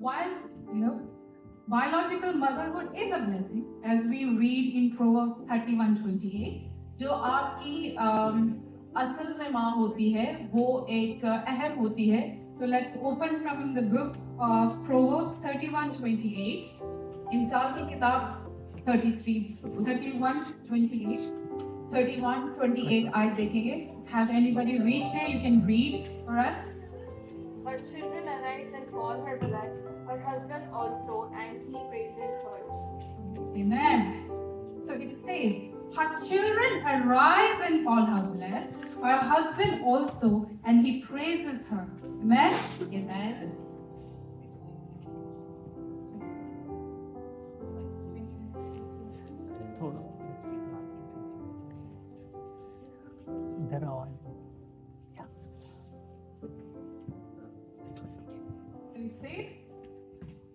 while biological motherhood is a blessing, as we read in Proverbs 31:28, जो आपकी असल में माँ होती है वो एक अहम होती है. So let's open from the book of Proverbs 31:28. इंसान की किताब 31:28 आज देखेंगे. Have anybody reached there? You can read for us. Her children arise and call her blessed, her husband also, and he praises her. Amen. So it says, her children arise and call her blessed, her husband also, and he praises her. Amen. Amen. इधर आओ. So it says,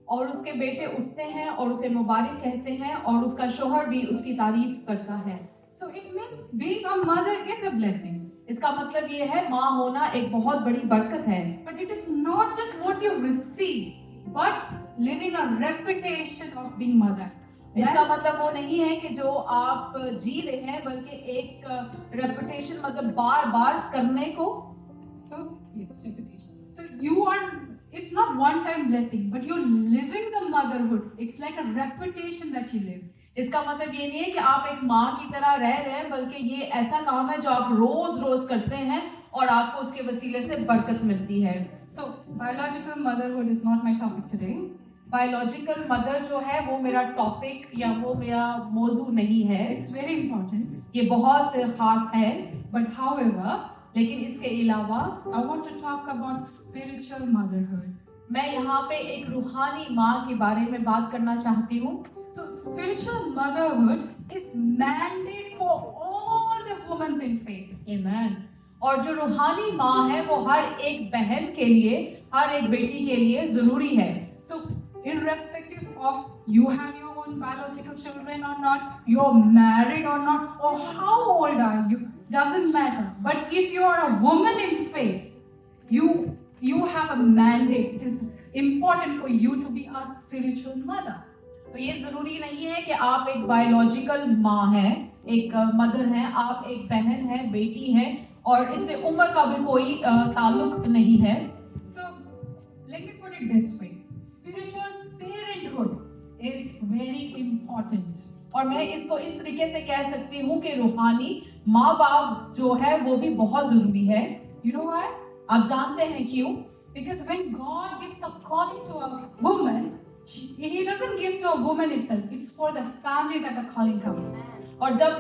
और उसके बेटे उठते हैं और उसे मुबारक कहते हैं और उसका शौहर भी उसकी तारीफ करता है. So it means being a mother is a blessing. इसका मतलब ये है माँ होना एक बहुत बड़ी बरकत है. But it is not just what you receive, but living a reputation of being mother. इसका मतलब वो नहीं है कि जो आप जी रहे हैं बल्कि एक रेपुटेशन मतलब बार बार करने को. So yes, reputation. So you are, it's not one time blessing, but you're living the motherhood. It's like a reputation that you live. इसका मतलब ये नहीं है कि आप एक माँ की तरह रह रहे हैं बल्कि ये ऐसा काम है जो आप रोज रोज करते हैं और आपको उसके वसीले से बरकत मिलती है. So biological motherhood is not my topic today. Biological mother जो है वो मेरा टॉपिक या वो मेरा मौजू नहीं है. इट्स वेरी इंपॉर्टेंट, ये बहुत खास है. बट हाउएवर, लेकिन इसके अलावा I want to talk about spiritual motherhood. मैं यहाँ पे एक रूहानी माँ के बारे में बात करना चाहती हूँ. So spiritual motherhood is mandate for all the women in faith. Amen. और जो रूहानी माँ है वो हर एक बहन के लिए, हर एक बेटी के लिए जरूरी है. सो irrespective of you have your own biological children or not, you're married or not, or how old are you, doesn't matter. But if you are a woman in faith, you have a mandate. It is important for you to be a spiritual mother. तो ये जरूरी नहीं है कि आप एक biological माँ हैं, एक मदर हैं, आप एक बहन हैं, बेटी हैं, और इससे उम्र का भी कोई ताल्लुक नहीं है. So let me put it this way. Spiritual parenthood is very important. और मैं इसको इस तरीके से कह सकती हूँ कि रूहानी माँ बाप जो है वो भी बहुत जरूरी है. You know why? आप जानते हैं क्यों? Because when God gives a calling to a woman, He doesn't give to a woman itself. It's for the family that the calling comes. और जब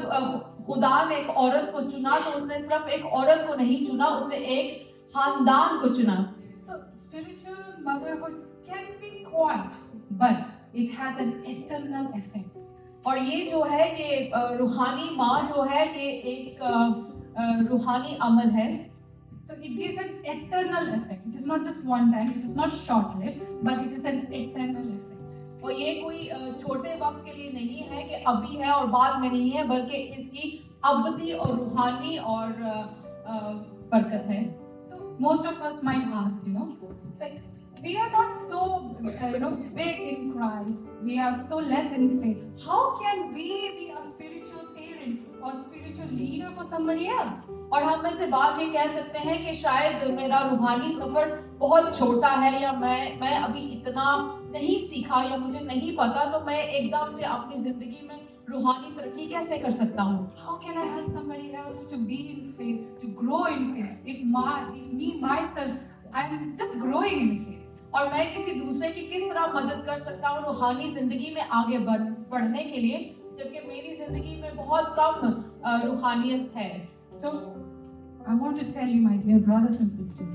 खुदा ने एक औरत को चुना तो उसने सिर्फ एक औरत को नहीं चुना, उसने एक खानदान को चुना. So spiritual motherhood can be quiet, but it has an eternal effect. और ये जो है ये रूहानी माँ जो है ये एक रूहानी अमल है. So it gives an eternal effect. It is not just one time. It is not short-lived, but it is an eternal effect. और ये कोई छोटे वक्त के लिए नहीं है कि अभी है और बाद में नहीं है, बल्कि इसकी अबदी और रूहानी और बरकत है. So most of us might ask, but we are not so, big in Christ. We are so less in faith. How can we be a spiritual parent or spiritual leader for somebody else? और हम में से बात ये कह सकते हैं कि शायद मेरा रूहानी सफर बहुत छोटा है या मैं अभी इतना नहीं सीखा या मुझे नहीं पता, तो मैं एकदम से अपनी जिंदगी में रूहानी तरक्की कैसे कर सकता हूँ? How can I help somebody else to be in faith, to grow in faith? If me myself, I'm just growing in faith. और मैं किसी दूसरे की किस तरह मदद कर सकता हूँ रूहानी जिंदगी में आगे बढ़ने के लिए, जबकि मेरी जिंदगी में बहुत कम रूहानियत है. So I want to tell you, my dear brothers and sisters,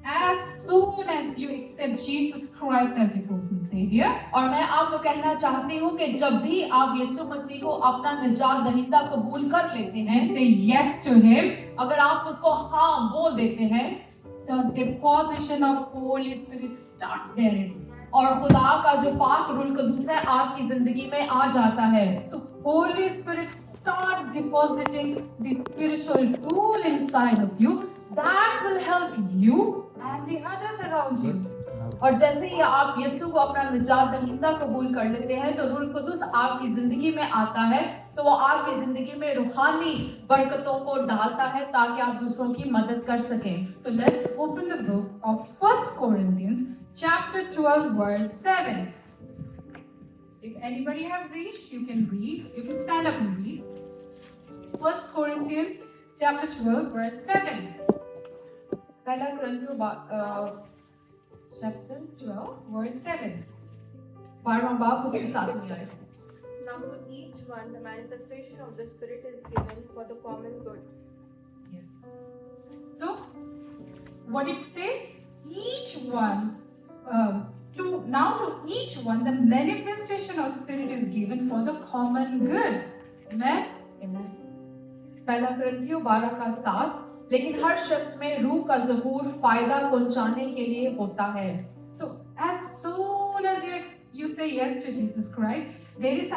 as soon as you accept Jesus Christ as your personal savior, और मैं आपको कहना चाहती हूँ कि जब भी आप यीशु मसीह को अपना निजात दहिंदा कबूल कर लेते हैं, say yes to him, अगर आप उसको हाँ बोल देते हैं, the deposition of Holy Spirit starts there. और खुदा का जो पाक रूल कदूस है आपकी जिंदगी में आ जाता है. So Holy Spirit starts depositing the spiritual tool inside of you that will help you and the others around you. और जैसे ही आप यीशु को अपना निजात दहिंदा कबूल कर लेते हैं तो रूह कुदुस आपकी जिंदगी में आता है, तो वो आपकी जिंदगी में रूहानी बरकतों को डालता है ताकि आप दूसरों की मदद कर सकें। So let's open the book of 1 Corinthians chapter 12 verse 7. If anybody have reached, you can read. You can stand up and read. 1 Corinthians chapter 12 verse 7. पहला कुरिन्थियों चैप्टर 12 verse 7. 12वां बाब उसके साथ में आए। Now to each one the manifestation of the Spirit is given for the common good. Yes. So, what it says, each one, to each one, the manifestation of Spirit is given for the common good. Amen? पहला कुरिन्थियों 12:7, लेकिन हर शख्स में रूह का ज़हूर फायदा पहुंचाने के लिए होता है। So, as soon as you say yes to Jesus Christ, there is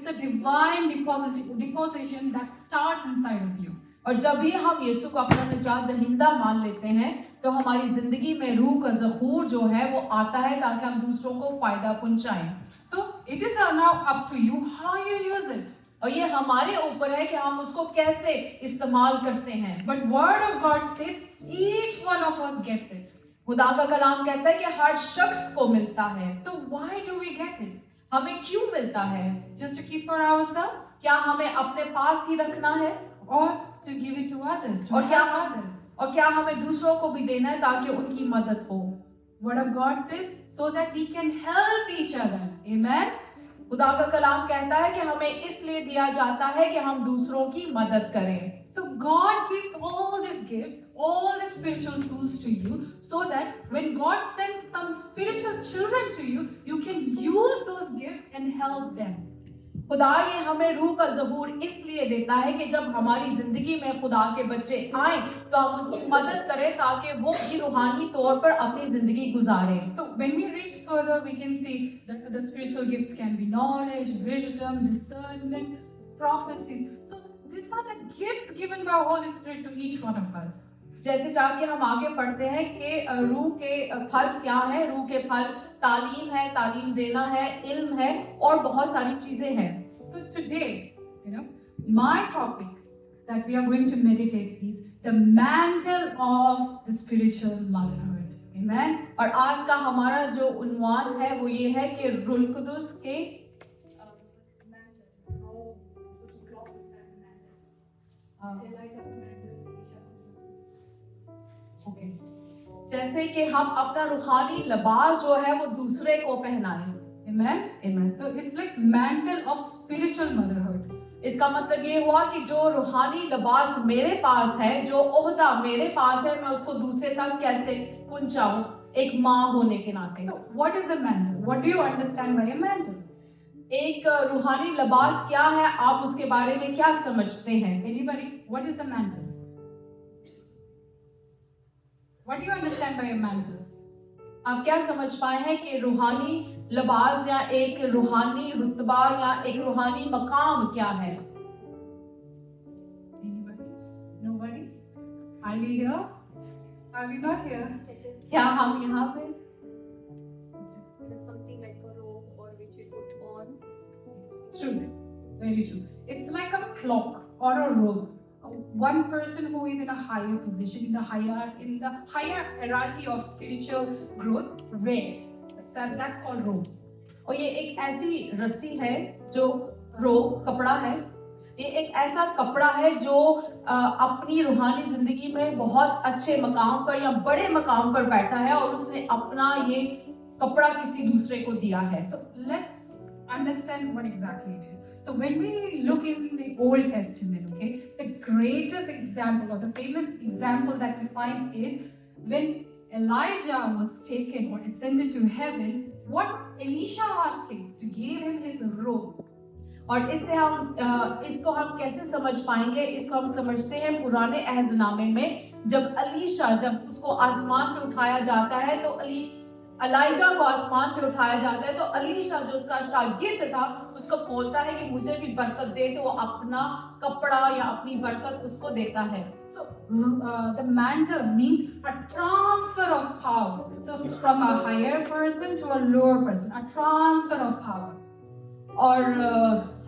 a divine deposition that starts inside of you. और जब भी हम यीशु को अपना निजात दहिंदा मान लेते हैं तो हमारी जिंदगी में रूह का ज़हूर जो है वो आता है ताकि हम दूसरों को फायदा पहुंचाएं। So, it is now up to you how you use it. और ये हमारे ऊपर है कि हम उसको कैसे इस्तेमाल करते हैं। But Word of God says each one of us gets it. खुदा का कलाम कहता है कि हर शख्स को मिलता है। So why do we get it? हमें क्यों मिलता है? Just to keep for ourselves, क्या हमें अपने पास ही रखना है or to give it to others, to और क्या help others? और क्या हमें दूसरों को भी देना है ताकि उनकी मदद हो? Word of God says so that we can help each other. Amen. खुदा का कलाम कहता है कि हमें इसलिए दिया जाता है कि हम दूसरों की मदद करें। So God gives all these gifts, all the spiritual tools to you, so that when God sends some spiritual children to you, you can use those gifts and help them. खुदा ये हमें रूह का ज़हूर इसलिए देता है कि जब हमारी जिंदगी में खुदा के बच्चे आए तो हम उनकी मदद करें ताकि वो भी रूहानी तौर पर अपनी जिंदगी गुजारें। So when we read further, we can see that the spiritual gifts can be knowledge, wisdom, discernment, prophecies. So these are the gifts given by Holy Spirit to each one of us. जैसे जाके हम आगे पढ़ते हैं कि रूह के फल क्या है। रूह के फल तालीम है, तालीम देना है, इल्म है और बहुत सारी चीजें हैं। So today, my topic that we are going to meditate is the mantle of the spiritual motherhood. Amen. और आज का हमारा जो उन्वान है वो ये है कि रूह कुदुस के जैसे कि हम अपना रूहानी लिबास जो है वो दूसरे को पहनाएं। Amen. Amen. So it's like mantle of spiritual motherhood. इसका मतलब ये हुआ कि जो रूहानी लिबास मेरे पास है, जो ओहदा मेरे पास है, मैं उसको दूसरे तक कैसे पहुंचाऊं एक माँ होने के नाते। So what is a mantle? What do you understand by a mantle? एक रूहानी लिबास क्या है, आप उसके बारे में क्या समझते हैं? Anybody? What is a mantle? What do you understand by a mantle? आप क्या समझ पाए हैं कि रूहानी लिबास या एक रूहानी रुतबा या एक रूहानी मकाम क्या है? Anybody? Nobody? Are we here? Are we not here? क्या हम यहाँ पे? It is something like a robe or which we put on. True. Very true. It's like a cloak or a robe. One person who is in a higher position, in the higher hierarchy of spiritual growth wears. That's called robe. और ये एक ऐसी रस्सी है जो रोब कपड़ा है। ये एक ऐसा कपड़ा है जो अपनी रूहानी जिंदगी में बहुत अच्छे मकाम पर या बड़े मकाम पर बैठा है और उसने अपना ये कपड़ा किसी दूसरे को दिया है। So let's understand what exactly it is. So when we look in the Old Testament, okay, the greatest example or the famous example that we find is when Elijah was taken or ascended to heaven, what Elisha asked him to give him his robe. और इससे हम इसको हम कैसे समझ पाएंगे? इसको हम समझते हैं पुराने अहदनामे में जब अलीशा जब उसको आसमान पे उठाया जाता है तो अलाइजा को आसमान पे उठाया जाता है तो अलीशा जो उसका शागिर्द था उसको बोलता है कि मुझे भी बरकत दे, तो वो अपना कपड़ा या अपनी बरकत उसको देता है। So the mantle means a transfer of power. So from a higher person to a lower person, a transfer of power. और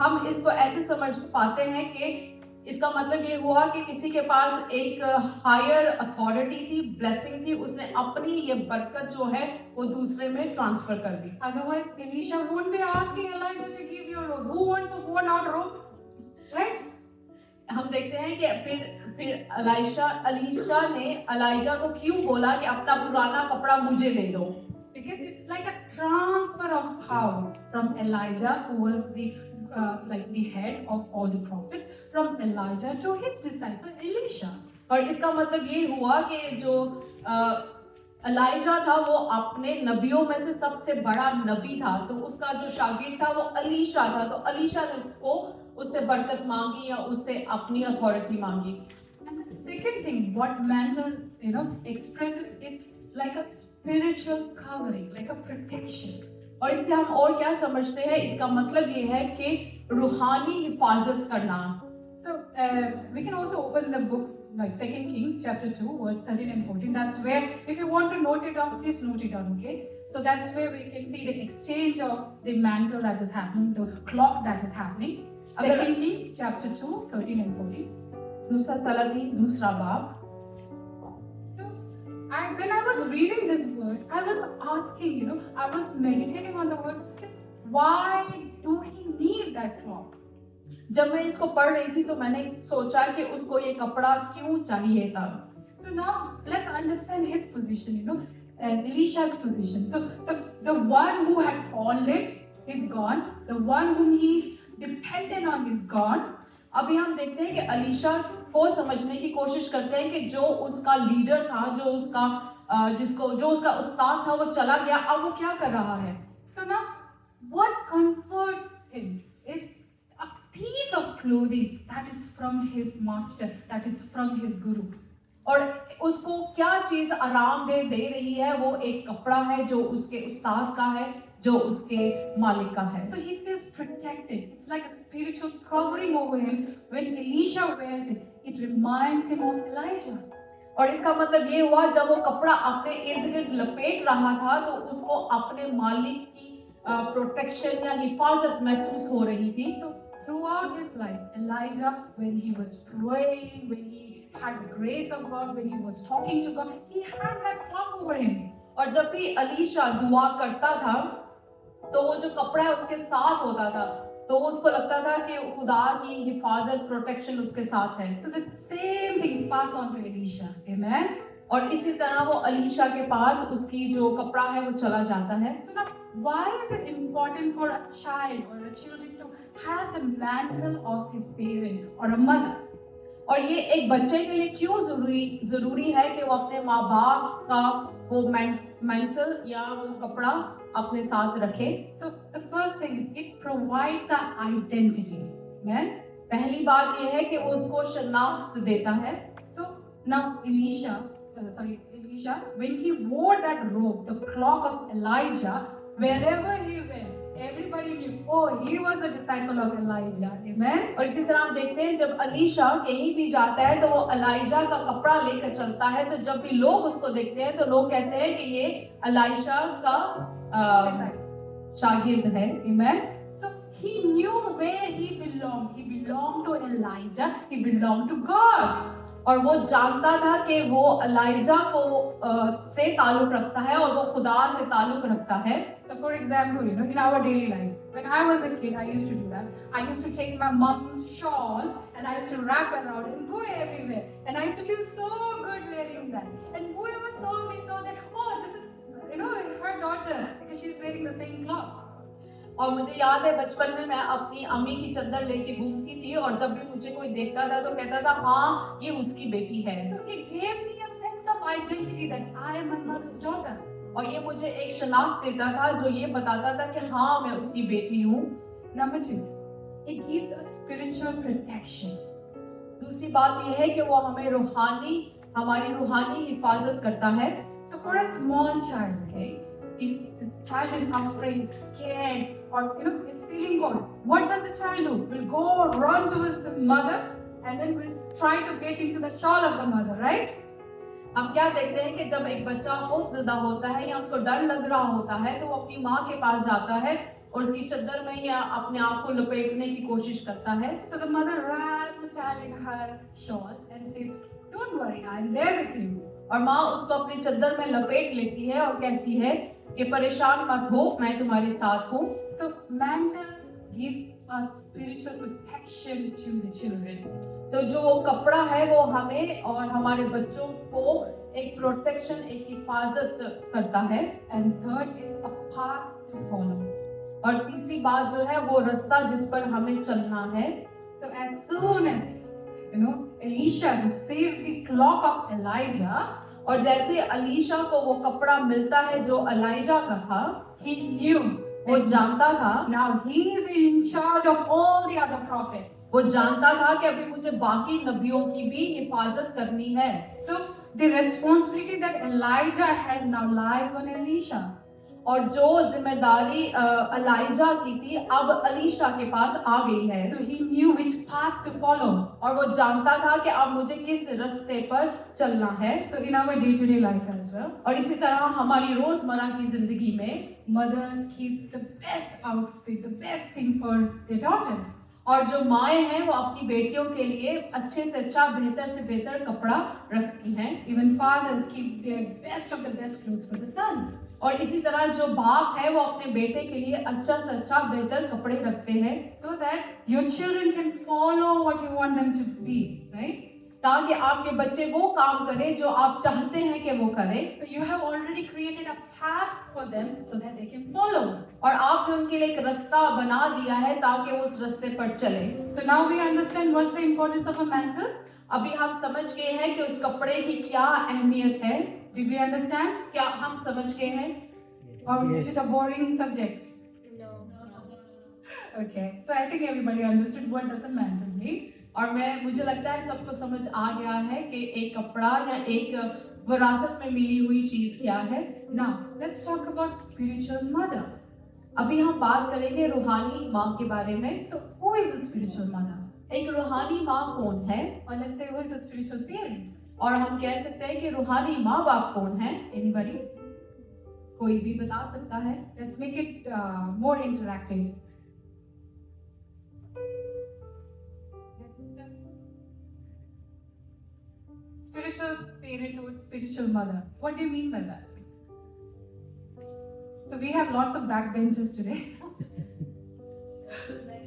हम इसको ऐसे समझ पाते हैं कि इसका मतलब ये हुआ कि किसी के पास एक हायर अथॉरिटी थी, ब्लेसिंग थी, उसने अपनी ये बरकत जो है वो दूसरे में ट्रांसफर कर दी। Otherwise, Elisha won't be asking Elijah to give you a robe. Who wants a worn out robe? Right? हम देखते हैं कि फिर अलीशा ने एलिजा को क्यों बोला कि अपना पुराना कपड़ा मुझे दे दो? Because it's like a transfer of power from Elijah, who was the like the head of all the prophets, from Elijah to his disciple Elisha. और इसका मतलब ये हुआ कि जो एलिजा था वो अपने नबियों में से सबसे बड़ा नबी था, तो उसका जो शागिर्द था वो अलीशा था, तो अलीशा ने उससे बरकत मांगी या उससे अपनी अथॉरिटी मांगी। And the second thing, what mantle expresses is like a spiritual covering, like a protection. और इससे हम और क्या समझते हैं? इसका मतलब ये है कि रूहानी हिफाजत करना। So we can also open the books like 2 Kings chapter 2 verse 13 and 14. That's where, if you want to note it down, please note it down, okay? So that's where we can see the exchange of the mantle that is happening, the cloth that is happening. 2 Kings chapter 2, 13 and 14. दूसरा सलाती दूसरा बाब। So when I was reading this word, I was asking, I was meditating on the word, why do he need that cloth? जब मैं इसको पढ़ रही थी तो मैंने सोचा कि उसको ये कपड़ा क्यों चाहिए था। So now let's understand his position, Elisha's position. So the one who had called him is gone. The one whom he depended on is gone. अभी हम देखते हैं कि अलीशा को समझने की कोशिश करते हैं कि जो उसका लीडर था, जो उसका उस्ताद था, वो चला गया, अब वो क्या कर रहा है? So now what comforts him is a piece of clothing that is from his master, that is from his guru. और उसको क्या चीज आरामदेह दे रही है? वो एक कपड़ा है जो उसके उस्ताद का है, जो उसके मालिक का है। So he feels protected. It's like a spiritual covering over him. When Elisha wears it, it reminds him of Elijah. और इसका मतलब ये हुआ, जब वो कपड़ा अपने इर्द गिर्द लपेट रहा था तो उसको अपने मालिक की प्रोटेक्शन या हिफाजत महसूस हो रही थी। So throughout his life, Elijah, when he was praying, when he had the grace of God, when he was talking to God, he had that cloth over him. और जब भी अलीशा दुआ करता था तो वो जो कपड़ा है उसके साथ होता था, तो उसको लगता था कि खुदा की हिफाजत, प्रोटेक्शन उसके साथ है। So the same thing passed on to Elisha. Amen. और इसी तरह वो अलीशा के पास उसकी जो कपड़ा है वो चला जाता है। So now, why is it important for a child or a children to have the mantle of his parent or a mother? और ये एक बच्चे के लिए क्यों जरूरी है कि वो अपने माँ बाप का वो मेंटल या वो कपड़ा अपने साथ रखे? So the first thing is it provides an identity. Amen. पहली बात ये है कि वो उसको शनाख्त देता है। So now Elisha, when he wore that robe, the cloak of Elijah, wherever he went, everybody knew, oh, he was a disciple of Elijah. Amen. और इसी तरह हम देखते हैं जब अलीशा कहीं भी जाता है तो वो एलिजा का कपड़ा लेकर चलता है, तो जब भी लोग उसको देखते हैं तो लोग कहते हैं कि ये एलिशा का शागिर्द है। Amen. So he knew where he belonged. He belonged to Elijah. He belonged to God. और वो जानता था कि वो एलिजा को से ताल्लुक रखता है और वो खुदा से ताल्लुक रखता है। So for example, in our daily life, when I was a kid, I used to do that. I used to take my mom's shawl and I used to wrap around it and go everywhere. And I used to feel so good wearing that. And whoever saw me saw that, oh, this is, her daughter, because she's wearing the same cloth. और मुझे याद है बचपन में मैं अपनी अम्मी की चादर लेके घूमती थी और जब भी मुझे कोई देखता था तो कहता था हाँ ये उसकी बेटी है। So it gave me a sense of identity that I am my mother's daughter. और ये मुझे एक शनाख्त देता था जो ये बताता था कि हाँ मैं उसकी बेटी हूँ। Number 2, it gives us spiritual protection. दूसरी बात ये है कि वो हमें हमारी रूहानी हिफाजत करता है। So for a small child, okay, if the child is afraid, scared, or is feeling cold, what does the child do? Will go run to his mother and then will try to get into the shawl of the mother, right? हम क्या देखते हैं कि जब एक बच्चा खौफजदा होता है या उसको डर लग रहा होता है तो वो अपनी माँ के पास जाता है और उसकी चद्दर में या अपने आप को लपेटने की कोशिश करता है। So the mother wraps the child in her shawl and says, "Don't worry, I'm there with you." और माँ उसको अपनी चद्दर में लपेट लेती है और कहती है कि परेशान मत हो, मैं तुम्हारे साथ हूँ। So mantle gives a spiritual protection to the children. तो जो वो कपड़ा है वो हमें और हमारे बच्चों को एक प्रोटेक्शन, एक हिफाजत करता है। And third is a path to follow. और तीसरी बात जो है वो रास्ता जिस पर हमें चलना है। So as soon as Elisha received the cloak of Elijah, और जैसे अलीशा को वो कपड़ा मिलता है जो अलाइजा का था, he knew वो जानता था, now he is in charge of all the other prophets. वो जानता था कि अभी मुझे बाकी नबियों की भी हिफाजत करनी है। So the responsibility that Elijah had now lies on Elisha. और जो जिम्मेदारी अलाइजा की थी अब अलीशा के पास आ गई है। So he knew which path to follow. और वो जानता था कि अब मुझे किस रास्ते पर चलना है। So in our day-to-day life as well, और इसी तरह हमारी रोजमर्रा की जिंदगी में mothers keep the best outfit, the best thing for their daughters. और जो माएँ हैं वो अपनी बेटियों के लिए अच्छे से अच्छा, बेहतर से बेहतर कपड़ा रखती हैं। Even fathers keep their best of the best clothes for the sons. और इसी तरह जो बाप है वो अपने बेटे के लिए अच्छा से अच्छा बेहतर कपड़े रखते हैं So that your children can follow what you want them to be, right? ताकि आपके बच्चे वो काम करें जो आप चाहते हैं कि वो करें। So you have already created a path for them so that they can follow. और आपने उनके लिए एक रास्ता बना दिया है ताकि वो उस रास्ते पर चले। So now we understand what's the importance of a mantle. अभी हम समझ गए हैं कि उस कपड़े की क्या अहमियत है। Did we understand? क्या हम समझ गए हैं? Or is it a boring subject? No. Okay. So I think everybody understood what does a mantle mean. और मुझे लगता है सबको समझ आ गया है कि एक कपड़ा या एक विरासत में मिली हुई चीज क्या है। Now let's talk about spiritual mother. अभी हम बात करेंगे रूहानी माँ के बारे में। So who is a spiritual mother? एक रूहानी माँ कौन है? Or let's say who is a spiritual parent? और हम कह सकते हैं कि रूहानी माँ बाप कौन है? Anybody? कोई भी बता सकता है? Let's make it more interactive. Yes, sister. Spiritual parenthood, spiritual mother. What do you mean by that? So we have lots of backbenchers today.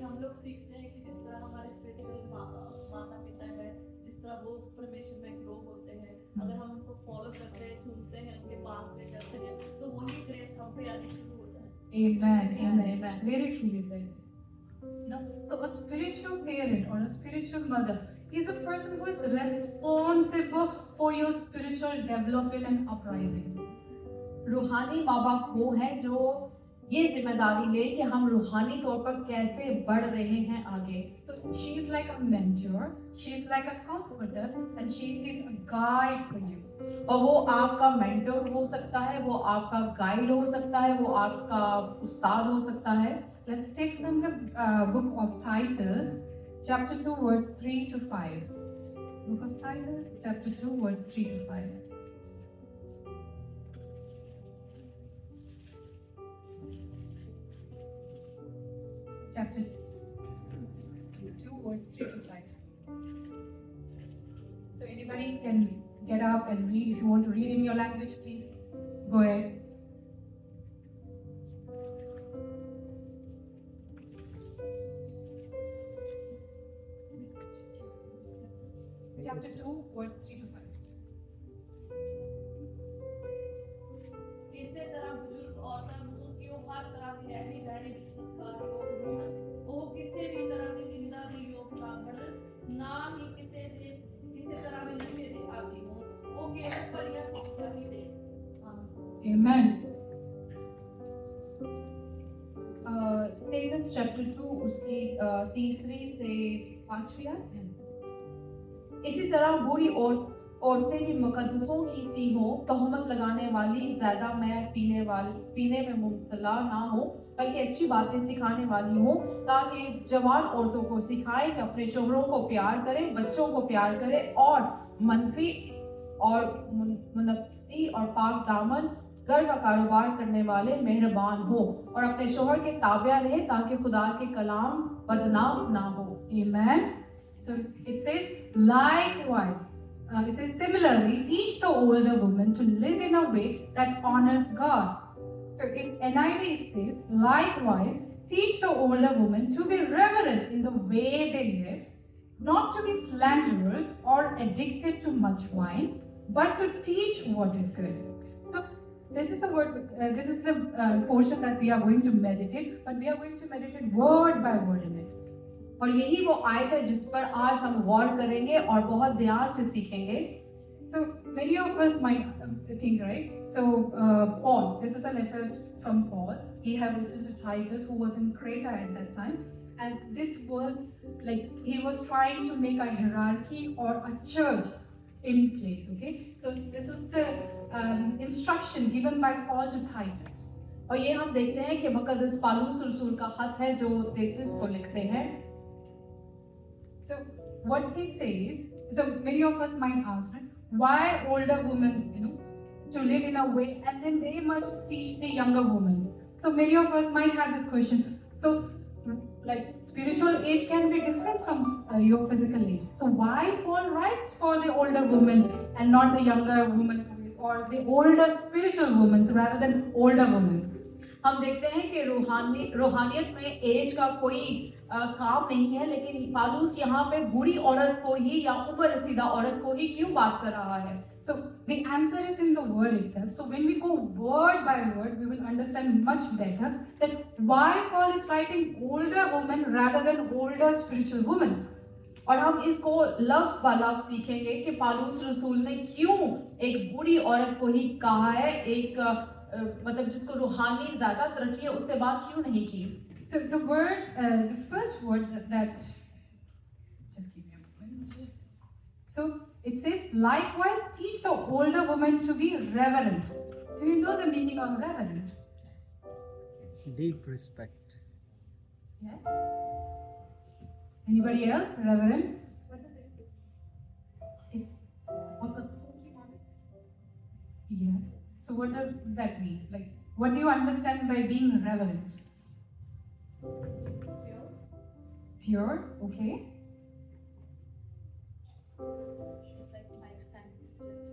हम लोग सीखते हैं कि जिस तरह हमारे स्पिरिचुअल माता पिता है, जिस तरह वो परमेश्वर में ग्रो होते हैं, अगर हम उनको फॉलो करते हैं, सुनते हैं, उनके पास में करते हैं, तो वही ग्रेस हम पे आनी शुरू हो जाए। Amen. Amen. Amen. Very truly said. No, so a spiritual parent or a spiritual mother is a person who is responsible for your spiritual development and uprising. रूहानी माँ बाप वो है जो ये जिम्मेदारी ले कि हम रूहानी तौर पर कैसे बढ़ रहे हैं आगे। So she is like a mentor, she is like a comforter, and she is a guide for you. और वो आपका मेंटर हो सकता है, वो आपका गाइड हो सकता है, वो आपका उस्ताद हो सकता है। Let's take from the book of Titus, chapter 2, verse 3 to 5. Book of Titus, chapter 2, verse 3 to 5. Chapter 2, verse 3 to 5. So anybody can get up and read. If you want to read in your language, please go ahead. Chapter 2, verse 3 to 5. इसी तरह बुजुर्ग औरतां बुजुर्गियों हर तरह की रहनी बहनी विश्वासकार योग होण, ਉਹ ਕਿਸੇ ਵੀ ਤਰ੍ਹਾਂ ਦੀ ਨਿੰਦਾ ਦੀ ਯੋਗ ਨਾ ਬਣਨ, ਨਾ ਹੀ ਕਿਸੇ ਤਰ੍ਹਾਂ ਦੀ ਨਸ਼ੇ ਦੇ ਆਦੀ ਹੋਣ, ਉਹ ਕੇਵਲ ਭਲੀਆਂ ਸਿੱਖਿਆ ਹੀ ਦੇਣ। Amen. Titus चैप्टर 2 उसकी तीसरी से 5वीं आयत है। इसी तरह बुरी औरतें भी मुकद्दसों की सी हो, तोहमत लगाने वाली, ज्यादा मैं पीने में मुब्तला ना हो, बल्कि अच्छी बातें सिखाने वाली हो, ताकि जवान औरतों को सिखाएं कि अपने शोहरों को प्यार करें, बच्चों को प्यार करें और मनफी और मुनक्ती और पाक दामन घर का कारोबार करने वाले मेहरबान हो और अपने शोहर के ताबिया रहे, ताकि खुदा के कलाम बदनाम ना हो। Amen. So it says, likewise, it says, similarly, teach the older woman to live in a way that honors God. So in NIV it says, likewise, teach the older woman to be reverent in the way they live, not to be slanderers or addicted to much wine, but to teach what is good. So this is the word. This is the portion that we are going to meditate, but we are going to meditate word by word in it. और यही वो आयत है जिस पर आज हम गौर करेंगे और बहुत ध्यान से सीखेंगे। So many of us might think, right? So Paul, this is a letter from Paul. He had written to Titus, who was in Crete at that time, and this was like he was trying to make a hierarchy or a church in place. Okay, so this was the instruction given by Paul to Titus. और ये हम देखते हैं कि मुकद्दस पौलुस रसूल का खत है जो तीतुस को लिखते हैं। So what he says, so many of us might ask, right, why older women, to live in a way, and then they must teach the younger women. So many of us might have this question. So, like spiritual age can be different from your physical age. So why Paul writes for the older woman and not the younger woman, or the older spiritual women rather than older women? हम देखते हैं कि रूहानियत में as का कोई काम नहीं है, लेकिन पौलुस यहाँ पे बूढ़ी औरत को ही या उम्र रसीदा औरत को ही क्यों बात कर रहा है? So the answer is in the word itself. So when we go word by word, we will understand much better that why Paul is writing older women rather than older spiritual women. और हम इसको लफ्ज ब लफ्ज सीखेंगे कि पौलुस रसूल ने क्यों एक बूढ़ी औरत को ही कहा है, एक मतलब जिसको रूहानी ज्यादा तरक्की है उससे बात क्यों नहीं की? So the word, the first word that just give me a moment. So it says, likewise teach the older woman to be reverent. Do you know the meaning of reverent? Deep respect. Yes. Anybody else? Reverent? What does it say? Is मुकद्दसों की माने? Yes. So what does that mean? Like, what do you understand by being reverent? Pure, okay. She's like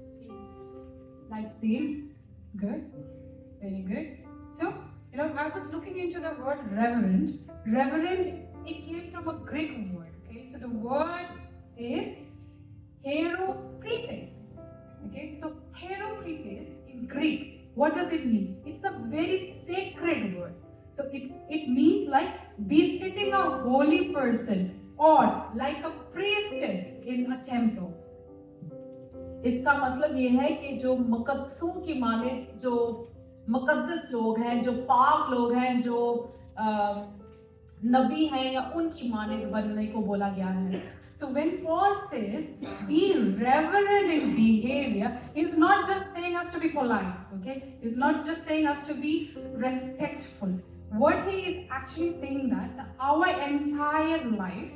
saints. Like saints. Good. Very good. So, I was looking into the word reverent. Reverent, it came from a Greek word. Okay, so the word is hierokripes. Okay, so hierokripes in Greek, what does it mean? It's a very sacred word. So it means like befitting a holy person or like a priestess in a temple. इसका मतलब ये है कि जो मुकद्दसों की माने, जो मुकद्दस लोग हैं, जो पाक लोग हैं, जो नबी हैं या उनकी माने बनने को बोला गया है। So when Paul says be reverent in behavior, he's not just saying us to be polite, okay? He's not just saying us to be respectful. What he is actually saying that our entire life,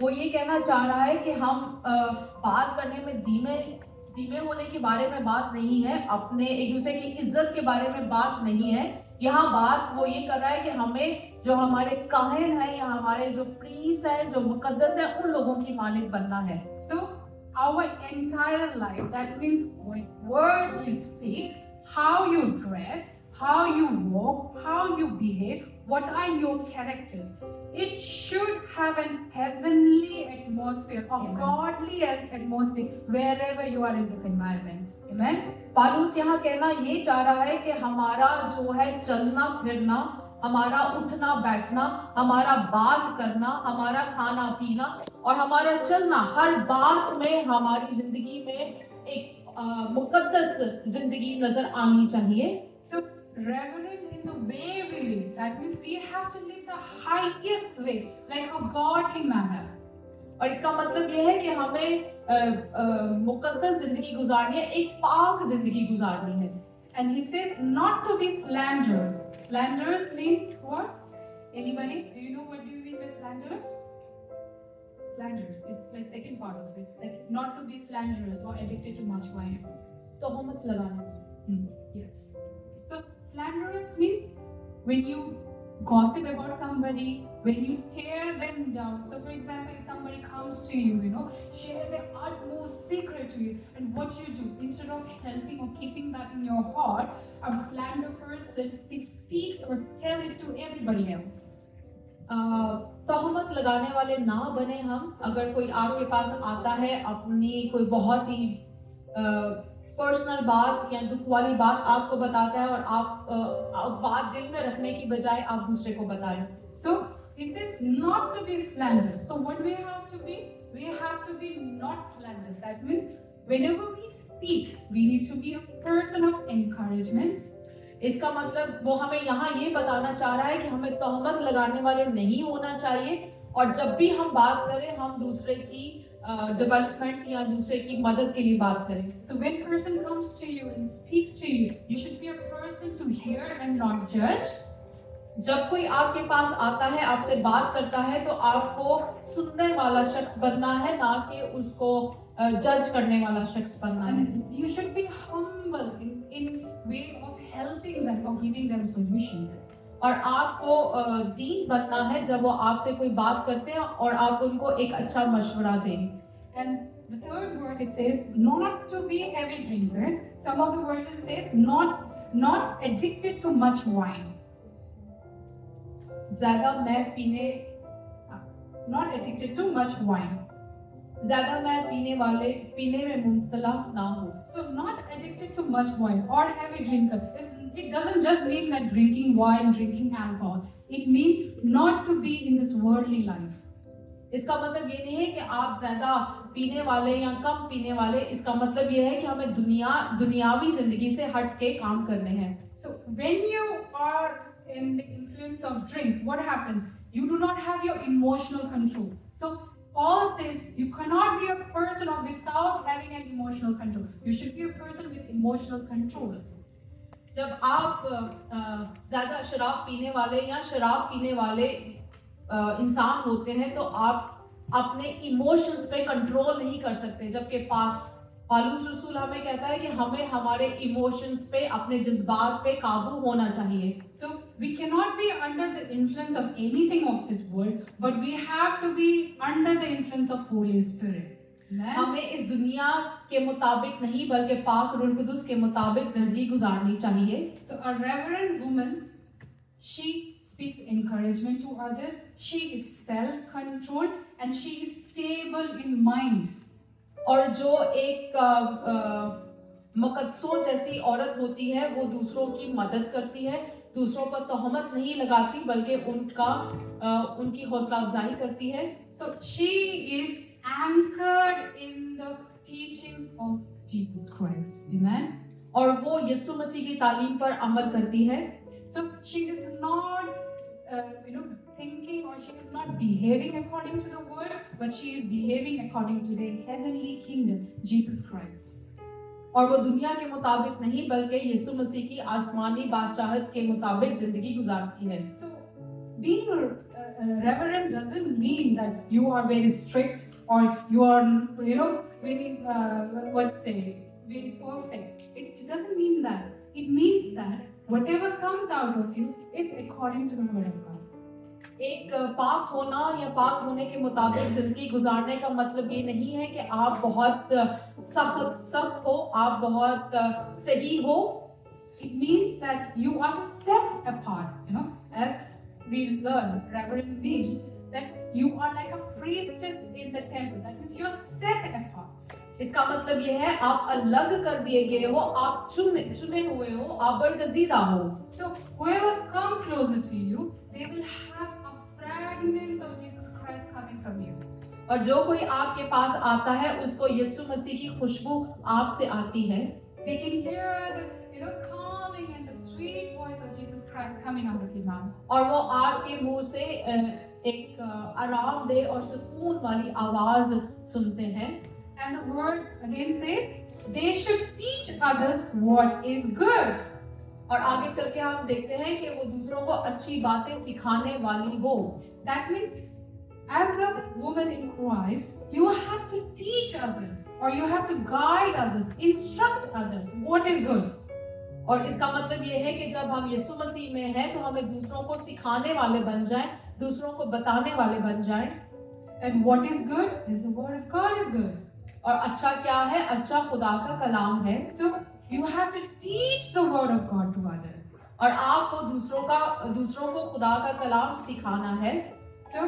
वो ये कहना चाह रहा है कि हम बात करने में धीमे होने के बारे में बात नहीं है, अपने एक दूसरे की इज्जत के बारे में बात नहीं है। यहाँ बात वो ये कर रहा है कि हमें जो हमारे काहिन हैं या हमारे जो प्रीस्ट हैं, जो मुकद्दस हैं, उन लोगों की मानित बनना है। So our entire life, that means what words you speak, how you dress, how you walk, how you behave, what are your characters. It should have an heavenly atmosphere, a godly atmosphere wherever you are in this environment. Amen. पौलुस यहाँ कहना ये चाह रहा है कि हमारा जो है चलना फिरना, हमारा उठना बैठना, हमारा बात करना, हमारा खाना पीना और हमारा चलना, हर बात में हमारी जिंदगी में एक मुकद्दस जिंदगी नजर आनी चाहिए। So reverent in the way we live, that means we have to live the highest way, like a godly manner. और इसका मतलब ये है कि हमें मुकद्दस जिंदगी गुजारनी है, एक पाक जिंदगी गुजारनी है। And he says not to be slanderers. Slanderers means what? Anybody? Do you know what do you mean by slanderers? Slanderers. It's like second part of it. Like not to be slanderers or addicted to much wine. तोहमत लगाना। Yes. So slanderers means when you gossip about somebody, when you tear them down. So for example, if somebody comes to you, share their utmost secret to you, and what you do, instead of helping or keeping that in your heart, a slander person, he speaks or tell it to everybody else. तोहमत लगाने वाले ना बने हम। अगर कोई आपके पास आता है, अपनी कोई बहुत ही पर्सनल बात या दुख वाली बात आपको बताता है, और आप बात दिल में रखने की बजाय आप दूसरे को बताएं। So he says not to be slanderers. So what we have to be? We have to be not slanderers. That means whenever we speak, we need to be a person of encouragement. इसका मतलब वो हमें यहाँ ये बताना चाह रहा है कि हमें तोहमत लगाने वाले नहीं होना चाहिए, और जब भी हम बात करें हम दूसरे की डेवलपमेंट या दूसरे की मदद के लिए बात करें। So when person comes to you and speaks to you, you should be a person to hear and not judge. जब कोई आपके पास आता है, आपसे बात करता है, तो आपको सुनने वाला शख्स बनना है, ना कि उसको जज करने वाला शख्स बनना है। And you should be humble in way of helping them or giving them solutions. और आपको दीन बनना है जब वो आपसे कोई बात करते हैं और आप उनको एक अच्छा मशवरा दें। And the third word, it says not to be heavy drinkers. Some of the versions says not addicted to much wine. ज्यादा मैं पीने Not addicted to much wine. ज्यादा मैं पीने में मुब्तला ना हो। So not addicted to much wine or heavy drinker. It doesn't just mean that drinking wine, drinking alcohol. It means not to be in this worldly life. इसका मतलब ये नहीं है कि आप ज्यादा पीने वाले या कम पीने वाले, इसका मतलब ये है कि हमें दुनियावी जिंदगी से हट के काम करने हैं। So when you are in the influence of drinks, what happens? You do not have your emotional control. So Paul says you cannot be a person without having an emotional control. You should be a person with emotional control. जब आप ज्यादा शराब पीने वाले या शराब पीने वाले इंसान होते हैं, तो आप अपने इमोशंस पे कंट्रोल नहीं कर सकते, जबकि पालूस रसूल हमें कहता है कि हमें हमारे इमोशंस पे, अपने जज्बात पे काबू होना चाहिए। So we cannot be under the influence of anything of this world, but we have to be under the influence of Holy Spirit. Amen. हमें इस दुनिया के मुताबिक नहीं बल्कि पाक रूह कुदूस के मुताबिक जिंदगी गुजारनी चाहिए। So a reverend woman, she speaks encouragement to others. She is self-controlled and she is stable in mind. और जो एक मुकद्दसों जैसी औरत होती है, वो दूसरों की मदद करती है, दूसरों पर तोहमत नहीं लगाती बल्कि उनकी हौसला अफजाई करती है। So she is anchored in the teachings of Jesus Christ. Amen. और वो यीशु मसीह की तालीम पर अमल करती है। So she is not thinking, or she is not behaving according to the word, but she is behaving according to the heavenly kingdom, Jesus Christ. और वो दुनिया के मुताबिक नहीं बल्कि यीशु मसीह की आसमानी बादशाहत के मुताबिक जिंदगी गुजारती है। So being a reverend doesn't mean that you are very strict or you are very very perfect. It doesn't mean that. It means that whatever comes out of you is according to the word of God. एक पाक होना या पाक होने के मुताबिक जिंदगी गुजारने का मतलब ये नहीं है कि आप बहुत सख्त हो, आप बहुत सही हो। It means that you are set apart. As we learn, reverend means that you are like a priestess in the temple. That means you are set apart. इसका मतलब ये है आप अलग कर दिए गए हो, आप चुने हुए हो, आप बरगजीदा हो। So whoever come closer to you, they will have a fragrance of Jesus Christ coming from you. और जो कोई आपके पास आता है, उसको यीशु मसीह की खुशबू आपसे आती है। They can hear the calming and the sweet voice of Jesus Christ coming out of your mouth. और वो आपके मुंह से एक आरामदेह और सुकून वाली आवाज सुनते हैं। And the word again says they should teach others what is good. और आगे चल के हम देखते हैं कि वो दूसरों को अच्छी बातें सिखाने वाली हो। That means as a woman in Christ, you have to teach others or you have to guide others, instruct others what is good. और इसका मतलब ये है कि जब हम यीशु मसीह में हैं तो हमें दूसरों को सिखाने वाले बन जाएं, दूसरों को बताने वाले बन जाएं। And what is good is the word of God is good. और अच्छा क्या है? अच्छा खुदा का कलाम है। So you have to teach the word of God to others. और आपको दूसरों को खुदा का कलाम सिखाना है। So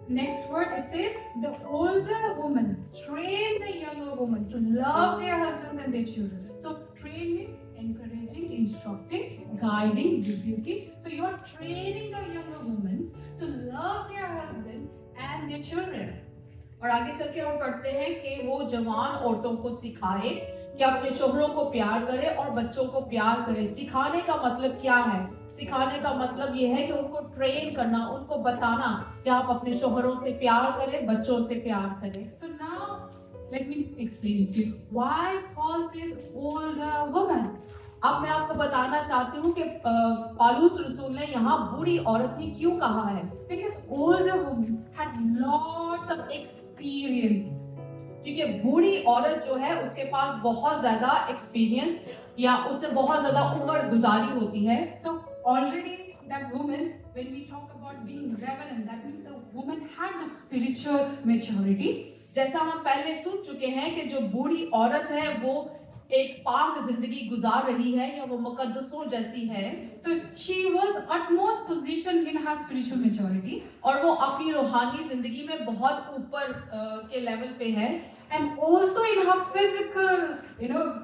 next word it says the older woman train the younger woman to love their husbands and their children. So train means encouraging, instructing, guiding, rebuking. So you are training the younger women to love their husband and their children. और आगे चल के हम पढ़ते हैं कि वो जवान औरतों को सिखाए कि अपने शोहरों को प्यार करे और बच्चों को प्यार करे। सिखाने का मतलब क्या है? सिखाने का मतलब ये है कि उनको ट्रेन करना, उनको बताना कि आप अपने शोहरों से प्यार करें, बच्चों से प्यार करें। So now let me explain it to you. Why Paul says older woman? अब मैं आपको बताना चाहती हूँ कि पौलुस रसूल ने यहाँ बूढ़ी औरत ही क्यों कहा है? Because older women had lots of experience. क्योंकि बूढ़ी औरत जो है उसके पास बहुत ज्यादा एक्सपीरियंस या उससे बहुत ज्यादा उम्र गुजारी होती है। So already that woman, when we talk about being reverent, that means the woman had the spiritual maturity. जैसा हम पहले सुन चुके हैं कि जो बूढ़ी औरत है वो एक पाक जिंदगी गुजार रही है या वो मुकद्दसों जैसी है। So she was utmost position in her spiritual maturity. और वो अपनी रूहानी जिंदगी में बहुत ऊपर के लेवल पे है। And also in her physical,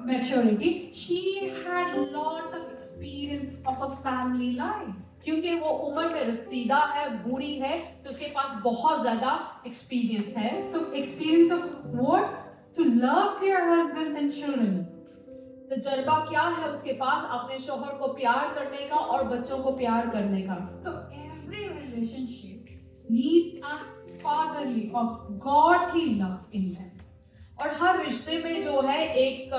maturity, she had lots of experience of a family life. क्योंकि वो उम्र में रसीदा है, बूढ़ी है, तो उसके पास बहुत ज्यादा एक्सपीरियंस है। So experience of what? To love their husbands and children. तजर्बा क्या है उसके पास? अपने शोहर को प्यार करने का और बच्चों को प्यार करने का। So every relationship needs a fatherly or godly love in them. और हर रिश्ते में जो है एक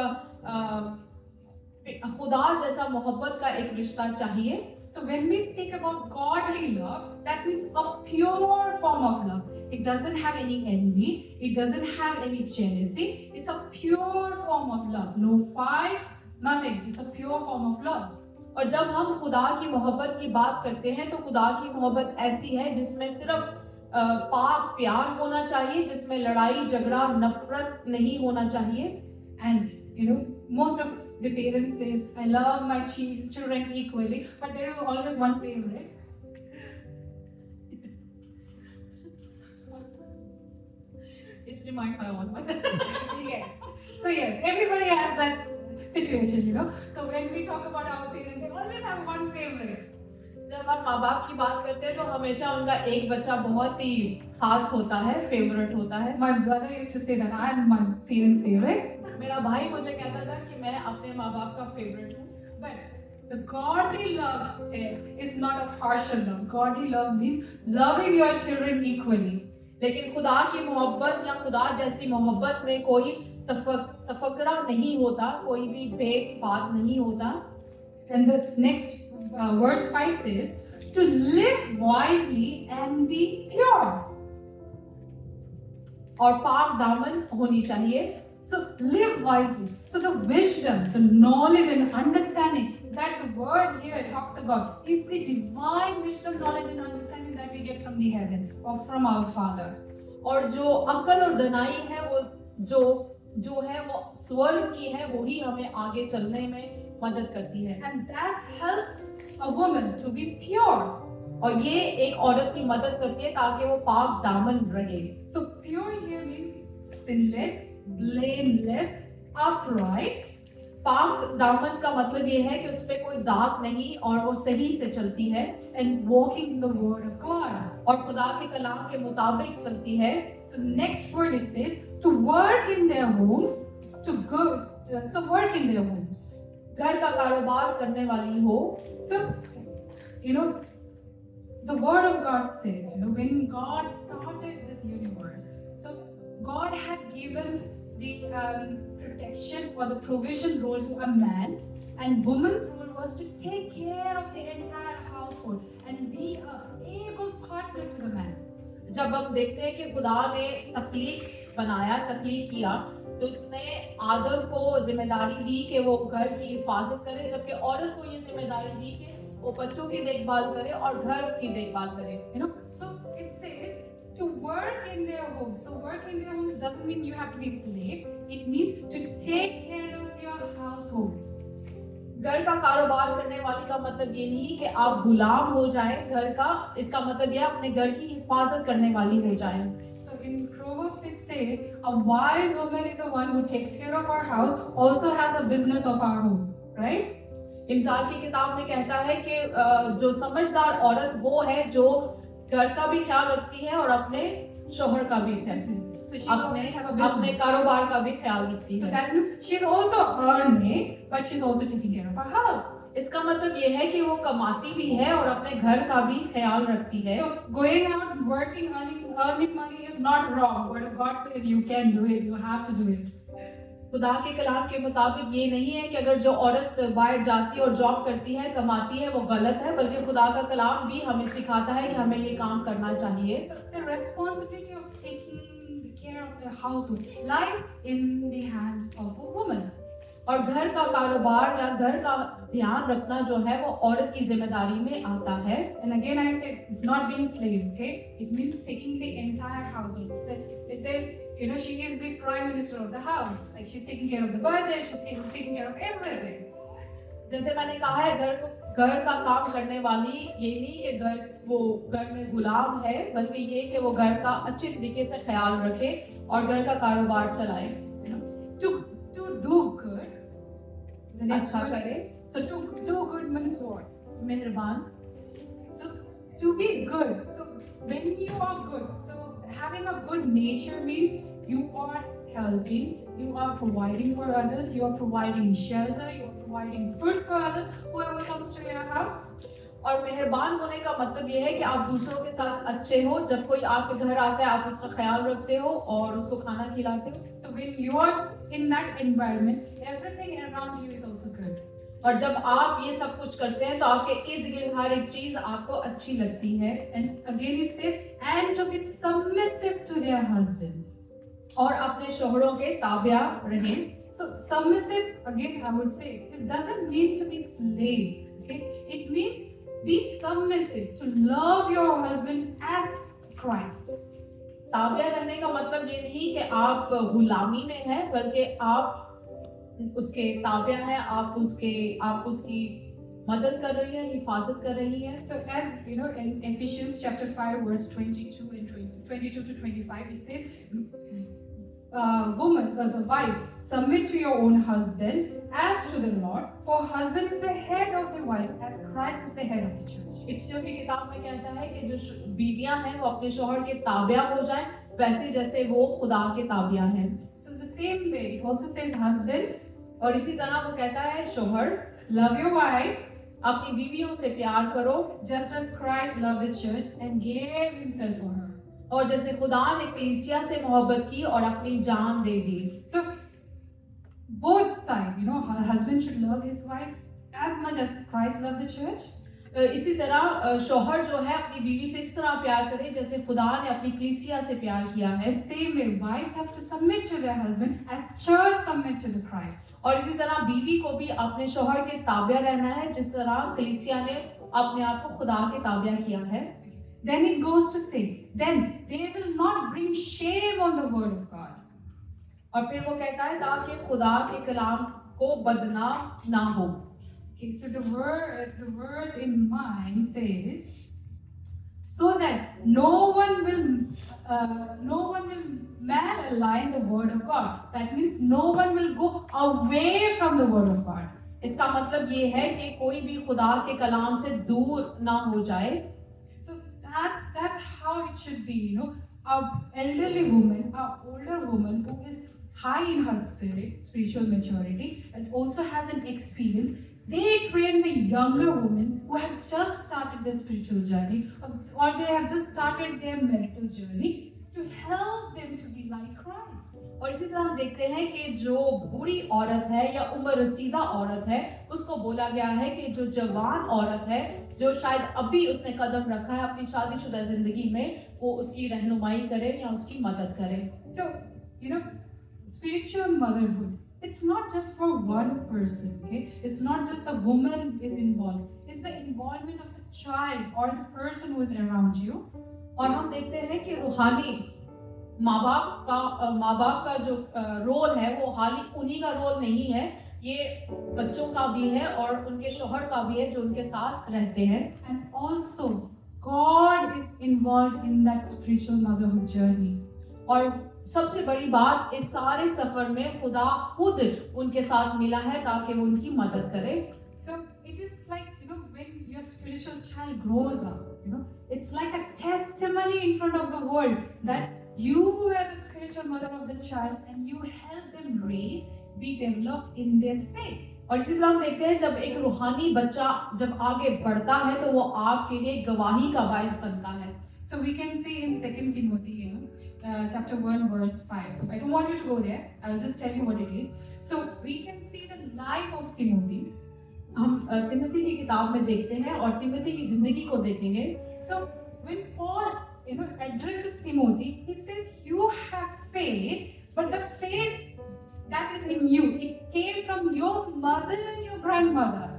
खुदा जैसा मोहब्बत का एक रिश्ता चाहिए। So when we speak about godly love, that means a pure form of love. It doesn't have any envy. It doesn't have any jealousy. It's a pure form of love. No fights, nothing. It's a pure form of love. और जब हम खुदा की मोहब्बत की बात करते हैं तो खुदा की मोहब्बत ऐसी है जिसमें सिर्फ पाक प्यार होना चाहिए, जिसमें लड़ाई झगड़ा नफरत नहीं होना चाहिए। And most of the parents says, I love my children equally, but there is always one favorite. It's remind my own mother. Yes. So yes, everybody has that situation. So when we talk about our parents, they always have one favorite. जब हम माँ बाप की बात करते हैं तो हमेशा उनका एक बच्चा बहुत ही खास होता है, फेवरेट होता है। My brother used to say that I am my parents' favorite. मेरा भाई मुझे कहता था कि मैं अपने माँ बाप का फेवरेट हूँ। But the godly love is not a partial love. Godly love means loving your children equally. लेकिन खुदा की मोहब्बत या खुदा जैसी मोहब्बत में कोई तफक्रा नहीं होता, कोई भी भेदभाव नहीं होता। And the next verse 5 says, to live wisely and be pure. और पाक दामन होनी चाहिए। So live wisely. So the wisdom, the knowledge and understanding that the word here talks about is the divine wisdom, knowledge and understanding that we get from the heaven or from our Father. और जो अक्ल और दनाई है वो जो है वो स्वर्ग की है, वही हमें आगे चलने में मदद करती है। And that helps a woman to be pure. और ये एक औरत की मदद करती है ताकि वो पाक दामन रहे। So pure here means sinless, blameless, upright. पाक दामन का मतलब ये है कि उस पे कोई दाग नहीं और वो सही से चलती है। And walking in the word of God. और खुदा के कलाम के मुताबिक चलती है। So next word it says to work in their homes, so work in their homes. घर का कारोबार करने वाली हो। So, the word of God says, when God started this universe, so God had given the protection or the provision role to a man, and woman's role was to take care of the entire household and be an able partner to the man. जब हम देखते हैं कि खुदा ने तख्लीक बनाया, तख्लीक किया, तो उसने आदम को जिम्मेदारी दी कि वो घर की हिफाजत करे, जबकि औरत को ये जिम्मेदारी दी कि वो बच्चों की देखभाल करे और घर की देखभाल करे. You know, so it says to work in their homes. So work in their homes doesn't mean you have to be slave. It means to take care of your household. घर का कारोबार करने वाली का मतलब ये नहीं कि आप गुलाम हो जाएं घर का, इसका मतलब ये अपने घर की हिफाजत करने वाली हो जाएं. So in Proverbs it says, a wise woman is the one who takes care of our house, also has a business of our home, right? इमसाल की किताब में कहता है कि जो समझदार औरत वो है जो घर का भी ख्याल रखती है और अपने शोहर का भी ख्याल, So she अपने also have a अपने business. कारोबार का भी ख्याल रखती So है. that means she's also earning, but she's also taking care of her house. इसका मतलब ये है कि वो कमाती भी है और अपने घर का भी ख्याल रखती है. So going out, working, earning money is not wrong. But God says you can do it, you have to do it. खुदा के कलाम के मुताबिक ये नहीं है कि अगर जो औरत बाहर जाती है और जॉब करती है, कमाती है, वो गलत है, बल्कि खुदा का कलाम भी हमें सिखाता है कि हमें ये काम करना चाहिए. So the responsibility of taking care of the household lies in the hands of a woman. और घर का कारोबार या घर का ध्यान रखना जो है वो औरत की जिम्मेदारी में आता है. And again I said, it's not being slave, okay? It means taking the entire household. It says, you know, she is the prime minister of the house. Like she's taking care of the budget, she's taking care of everything. जैसे मैंने कहा है, घर का काम करने वाली ये नहीं कि वो घर में गुलाम है, बल्कि ये कि वो घर का अच्छे तरीके से ख्याल रखे और घर का कारोबार चलाए. To do good, the next अच्छा word, करे, so to do good means what? मेहरबान. So to be good. So when you are good, so having a good nature means you are helping, you are providing for others, you are providing shelter, you are providing food for others, whoever comes to your house. और मेहरबान होने का मतलब ये है कि आप दूसरों के साथ अच्छे हो. जब कोई आपके घर आता है, आप उसका ख्याल रखते हो और उसको खाना खिलाते हो. So when you are in that environment, everything around you is also good. और जब आप ये सब कुछ करते हैं तो आपके इर्द गिर्द हर एक चीज आपको अच्छी लगती है. And again it says, and to be submissive to their husbands. और अपने शोहरों के ताबिया रहें. So submissive, again I would say, this doesn't mean to be slave. Okay? It means be submissive, to love your husband as Christ. Tabia रहने का मतलब ये नहीं कि आप गुलामी में हैं, बल्कि आप उसके ताबिया हैं, आप उसकी मदद कर रही हैं, हिफाजत कर रही हैं. So as you know, in Ephesians chapter 5 verse 22 and 22 to 25, it says, the wives, submit to your own husband as to the Lord, for husband is the head of the wife, as Christ is the head of the church. इफ्सियों की किताब में कहता है कि जो बीवियां हैं वो अपने शोहर के ताबिया हो जाएं, वैसे जैसे वो खुदा के ताबिया हैं. So the same way, it also says, husband, और इसी तरह वो कहता है शोहर, love your wives, अपनी बीवियों से प्यार करो, just as Christ loved the church and gave himself for her. और जैसे खुदा ने कलीसिया से मोहब्बत की और अपनी जान दे दी. So both sides, you know, her husband should love his wife as much as Christ loved the church. इसी तरह शोहर जो है अपनी बीवी से इस तरह प्यार करे जैसे खुदा ने अपनी कलीसिया से प्यार किया है. Same way, wives have to submit to their husband as church submit to the Christ. और इसी तरह बीवी को भी अपने शोहर के ताबिया रहना है, जिस तरह कलीसिया ने अपने आप को खुदा के ताबिया किया है. Then it goes to say, then they will not bring shame on the word of God. और फिर वो कहता है ताकि खुदा के कलाम को बदनाम ना हो. Okay, so the verse in mine says, so that no one will malalign the word of God. That means no one will go away from the word of God. इसका मतलब ये है कि कोई भी खुदा के कलाम से दूर ना हो जाए. So that's how it should be, you know. Our elderly woman, our older woman who is high in her spiritual maturity, and also has an experience, they train the younger women who have just started their spiritual journey, or they have just started their marital journey, to help them to be like Christ. और इसी तरह हम देखते हैं कि जो बूढ़ी औरत है या उम्र रसीदा औरत है, उसको बोला गया है कि जो जवान औरत है, जो शायद अभी उसने कदम रखा है अपनी शादीशुदा जिंदगी में, वो उसकी रहनुमाई करे या उसकी मदद करे। So, you know, spiritual motherhood, it's not just for one person, okay? It's not just a woman is involved. It's the involvement of the child or the person who is around you. और हम देखते हैं कि रूहानी माँ बाप का जो रोल है वो खाली उन्हीं का रोल नहीं है, ये बच्चों का भी है और उनके शौहर का भी है जो उनके साथ रहते हैं। And also, God is involved in that spiritual motherhood journey. और सबसे बड़ी बात, इस सारे सफर में खुदा खुद उनके साथ मिला है ताकि वो उनकी मदद करे। So it is like, you know, when your spiritual child grows up, you know, it's like a testimony in front of the world that you were the spiritual mother of the child and you help them raise, be developed in their faith. और इसी तरह हम देखते हैं जब एक रूहानी बच्चा जब आगे बढ़ता है तो वो आपके लिए गवाही का बायस बनता है। So we can see in 2 Timothy, you know, chapter 1 verse 5. So I don't want you to go there. I'll just tell you what it is. So we can see the life of Timothy. हम तिमोथी की किताब में देखते हैं और तिमोथी की जिंदगी को देखेंगे। So when Paul, you know, addresses Timothy, he says, "You have faith, but the faith that is in you, it came from your mother and your grandmother."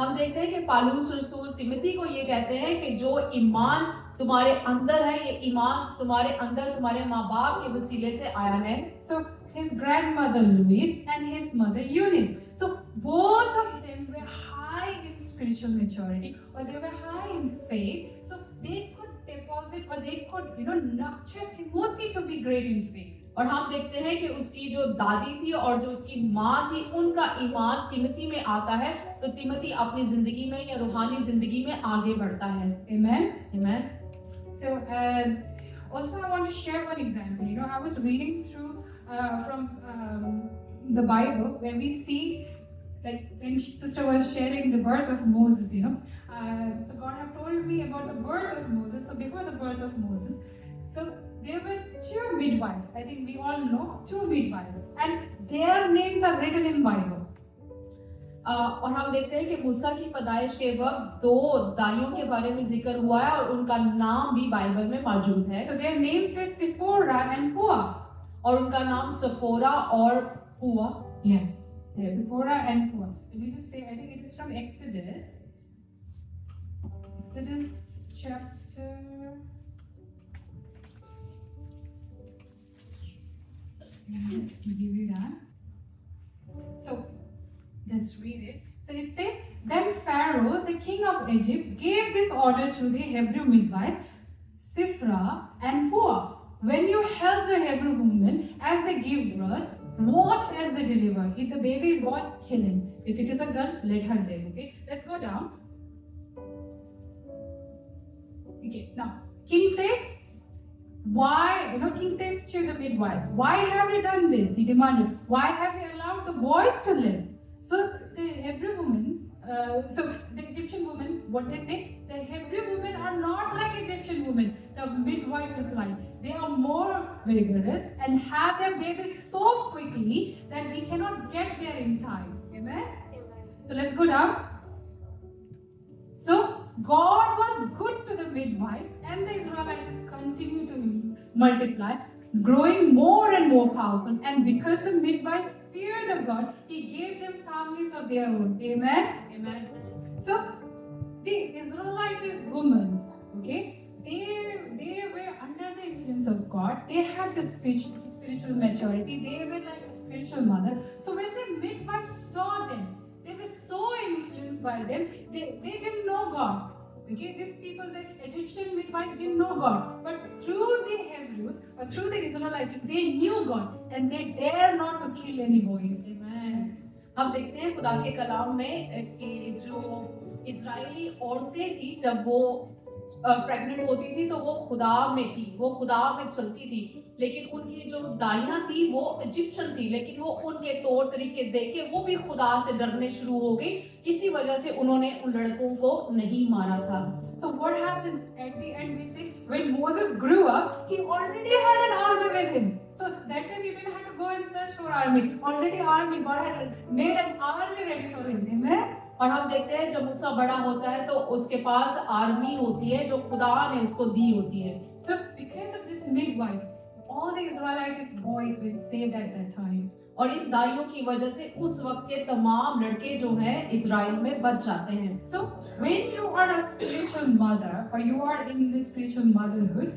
हम देखते हैं कि पालूस रसूल तिमोथी को ये कहते हैं कि जो ईमान तुम्हारे अंदर है, ये ईमान तुम्हारे अंदर तुम्हारे माँ बाप के वसीले से आया है। So his grandmother Louise and his mother Eunice. So both of them were high in spiritual maturity, or they were high in faith. So they could deposit, or they could, you know, nurture Timothy to be great in faith. और हम देखते हैं कि उसकी जो दादी थी और जो उसकी माँ थी, उनका ईमान तिमोथी में आता है, तो तिमोथी अपनी जिंदगी में या रूहानी जिंदगी में आगे बढ़ता है। Amen. Amen. So also I want to share one example. You know, I was reading through from the Bible where we see, like when sister was sharing the birth of Moses, you know, so God have told me about the birth of Moses. So before the birth of Moses, so there were 2 midwives. I think we all know 2 midwives, and their names are written in Bible. और हम देखते हैं कि मूसा की पैदाइश के वक्त 2 दाइयों के बारे में जिक्र हुआ है और उनका नाम भी बाइबल में मौजूद है। So their names were Zipporah and Puah. और उनका नाम सफोरा और पुआ। Yeah. Zipporah and Puah. Let me just say, I think it is from Exodus. Exodus chapter. Let me just give you that. So let's read it. So it says, "Then Pharaoh, the king of Egypt, gave this order to the Hebrew midwives, Shiphrah and Puah. When you help the Hebrew women as they give birth, watch as they deliver. If the baby is born, kill him. If it is a girl, let her live." Okay, let's go down. Okay, now king says, why, you know, king says to the midwives, "Why have you done this?" He demanded. "Why have you allowed the boys to live?" So the Hebrew woman, so the Egyptian woman, what they say, the Hebrew women are not like Egyptian women. The midwives replied, "They are more vigorous and have their babies so quickly that we cannot get there in time." Amen? Amen. So let's go down. So God was good to the midwives, and the Israelites continue to multiply, growing more and more powerful. And because the midwives feared the God, He gave them families of their own. Amen? Amen. So the Israelites women, okay, they were under the influence of God. They had the spiritual maturity. They were like a spiritual mother. So when the midwives saw them, they were so influenced by them. They didn't know God. Okay, these people, the Egyptian midwives didn't know God, but through the Hebrews or through the Israelites, they knew God and they dare not to kill any boys. Amen. हम देखते हैं खुदा के कलाम में कि जो Israeli औरतें थी जब वो प्रेग्नेंट होती थी तो वो खुदा में थी, वो खुदा में चलती थी, लेकिन उनकी जो दाइयाँ थी वो इजिप्शियन थी, लेकिन वो उनके तौर तरीके देख के वो भी खुदा से डरने शुरू हो गई। इसी वजह से उन्होंने उन लड़कों को नहीं मारा था। So what happens at the end? We say when Moses grew up, he already had an army with him. So that time he didn't have to go and search for army. Already army, God had made an army ready for him. Amen. और हम देखते हैं जब मूसा बड़ा होता है तो उसके पास आर्मी होती है जो खुदा ने उसको दी होती है. So because of this midwives, all the Israelites boys were saved at that time. और इन दाइयों की वजह से उस वक्त के तमाम लड़के जो हैं इजराइल में बच जाते हैं. So when you are a spiritual mother or you are in the spiritual motherhood,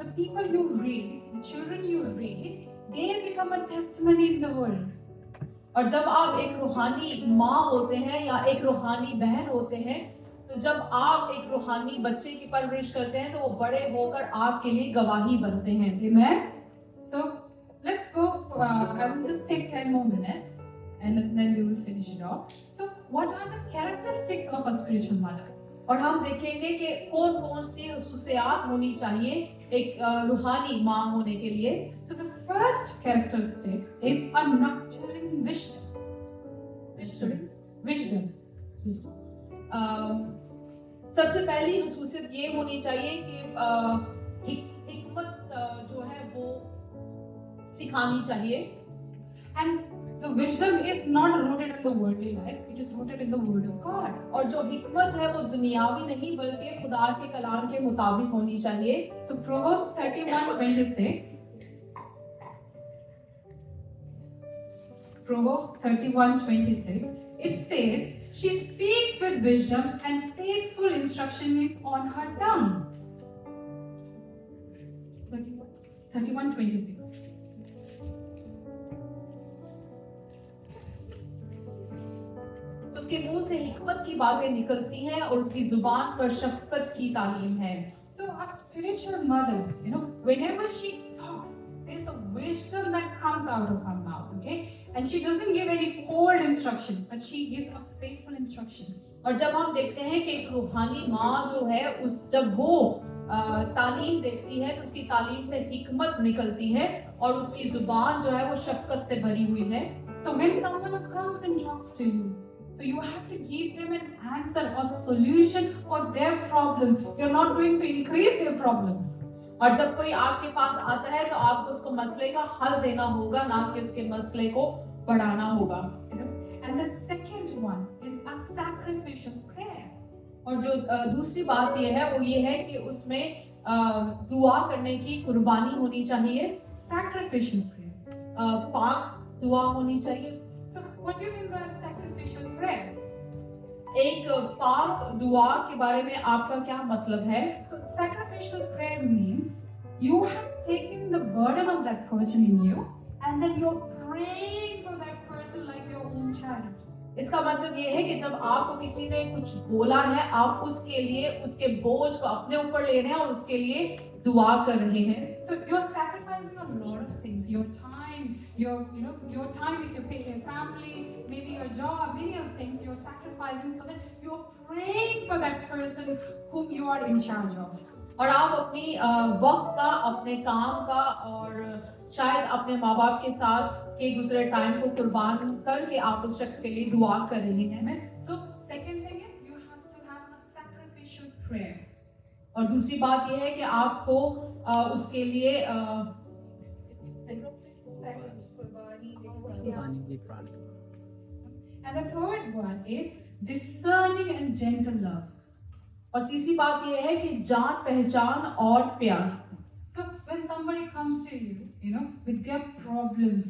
the people you raise, the children you raise, they become a testimony in the world. और जब आप एक रूहानी माँ होते हैं या एक रूहानी बहन होते हैं तो जब आप एक रूहानी बच्चे की परवरिश करते हैं तो वो बड़े होकर आपके लिए गवाही बनते हैं. Amen. So let's go. I will just take 10 more minutes, and then we will finish it off. So, what are the characteristics of a spiritual mother? और हम देखेंगे कि कौन कौन सी खसूसियात होनी चाहिए एक रूहानी माँ होने के लिए. So, the first characteristic is a nurturing wisdom. Wisdom. सबसे पहली खसूसियत ये होनी चाहिए कि हिकमत जो है वो सिखानी चाहिए. And the wisdom is not rooted in the worldly life, it is rooted in the word of God. और जो हिकमत है वो दुनियावी नहीं बल्कि खुदा के कलाम के मुताबिक होनी चाहिए. So Proverbs 31:26. Proverbs 31:26. It says, "She speaks with wisdom, and faithful instruction is on her tongue." 31:26. उसके मुंह से हिकमत की बातें निकलती हैं और उसकी जुबान पर शफकत की तालीम है. So a spiritual mother, whenever she talks, there's a wisdom that comes out of her mouth, okay? And she doesn't give any cold instruction, but she gives a faithful instruction. और जब हम देखते हैं कि एक रूहानी माँ जो है जब वो तालीम देती है तो उसकी तालीम से हिकमत निकलती है और उसकी जुबान जो है वो शफकत से भरी हुई है. So when someone comes and talks to you, so you have to give them an answer or solution for their problems. You're not going to increase their problems. और जब कोई आपके पास आता है तो आपको उसको मसले का हल देना होगा ना कि उसके मसले को बढ़ाना होगा. And the second one is a sacrificial prayer. और जो दूसरी बात ये है वो ये है कि उसमें दुआ करने की कुर्बानी होनी चाहिए. Sacrificial prayer. पाक दुआ होनी चाहिए. So what do you mean by sacrificial prayer? एक पाक दुआ के बारे में आपका क्या मतलब है? So sacrificial prayer means you have taken the burden of that person in you, and then you're praying for that person like your own child. इसका मतलब ये है कि जब आपको किसी ने कुछ बोला है आप उसके लिए उसके बोझ को अपने ऊपर ले रहे हैं और उसके लिए दुआ कर रहे हैं. So you're sacrificing a lot of things, your time, your time with your family, maybe your job, many of things you're sacrificing so that you're praying for that person whom you are in charge of. और आप अपनी वक्त का, अपने काम का और शायद अपने माँ बाप के साथ के गुजरे टाइम को कुर्बान करके आप उस शख्स के लिए दुआ कर रहे हैं. So second thing is you have to have a sacrificial prayer. और दूसरी बात यह है कि आपको उसके लिए कुर्बानी की प्रार्थना. And the third one is discerning and gentle love. और तीसरी बात यह है कि जान पहचान और प्यार. So when somebody comes to you, with their problems,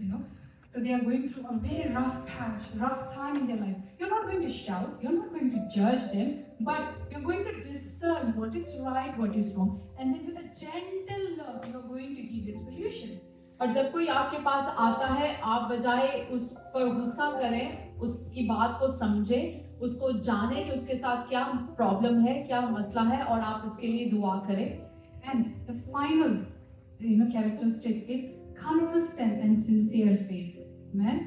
so they are going through a very rough patch, rough time in their life. You're not going to shout, you're not going to judge them, but you're going to discern what is right, what is wrong, and then with a gentle love, you're going to give them solutions. और जब कोई आपके पास आता है आप बजाय उस पर गुस्सा करें, उसकी बात को समझें, उसको जाने कि उसके साथ क्या प्रॉब्लम है, क्या मसला है और आप उसके लिए दुआ करें. And the final, characteristic is consistent and sincere faith. Amen.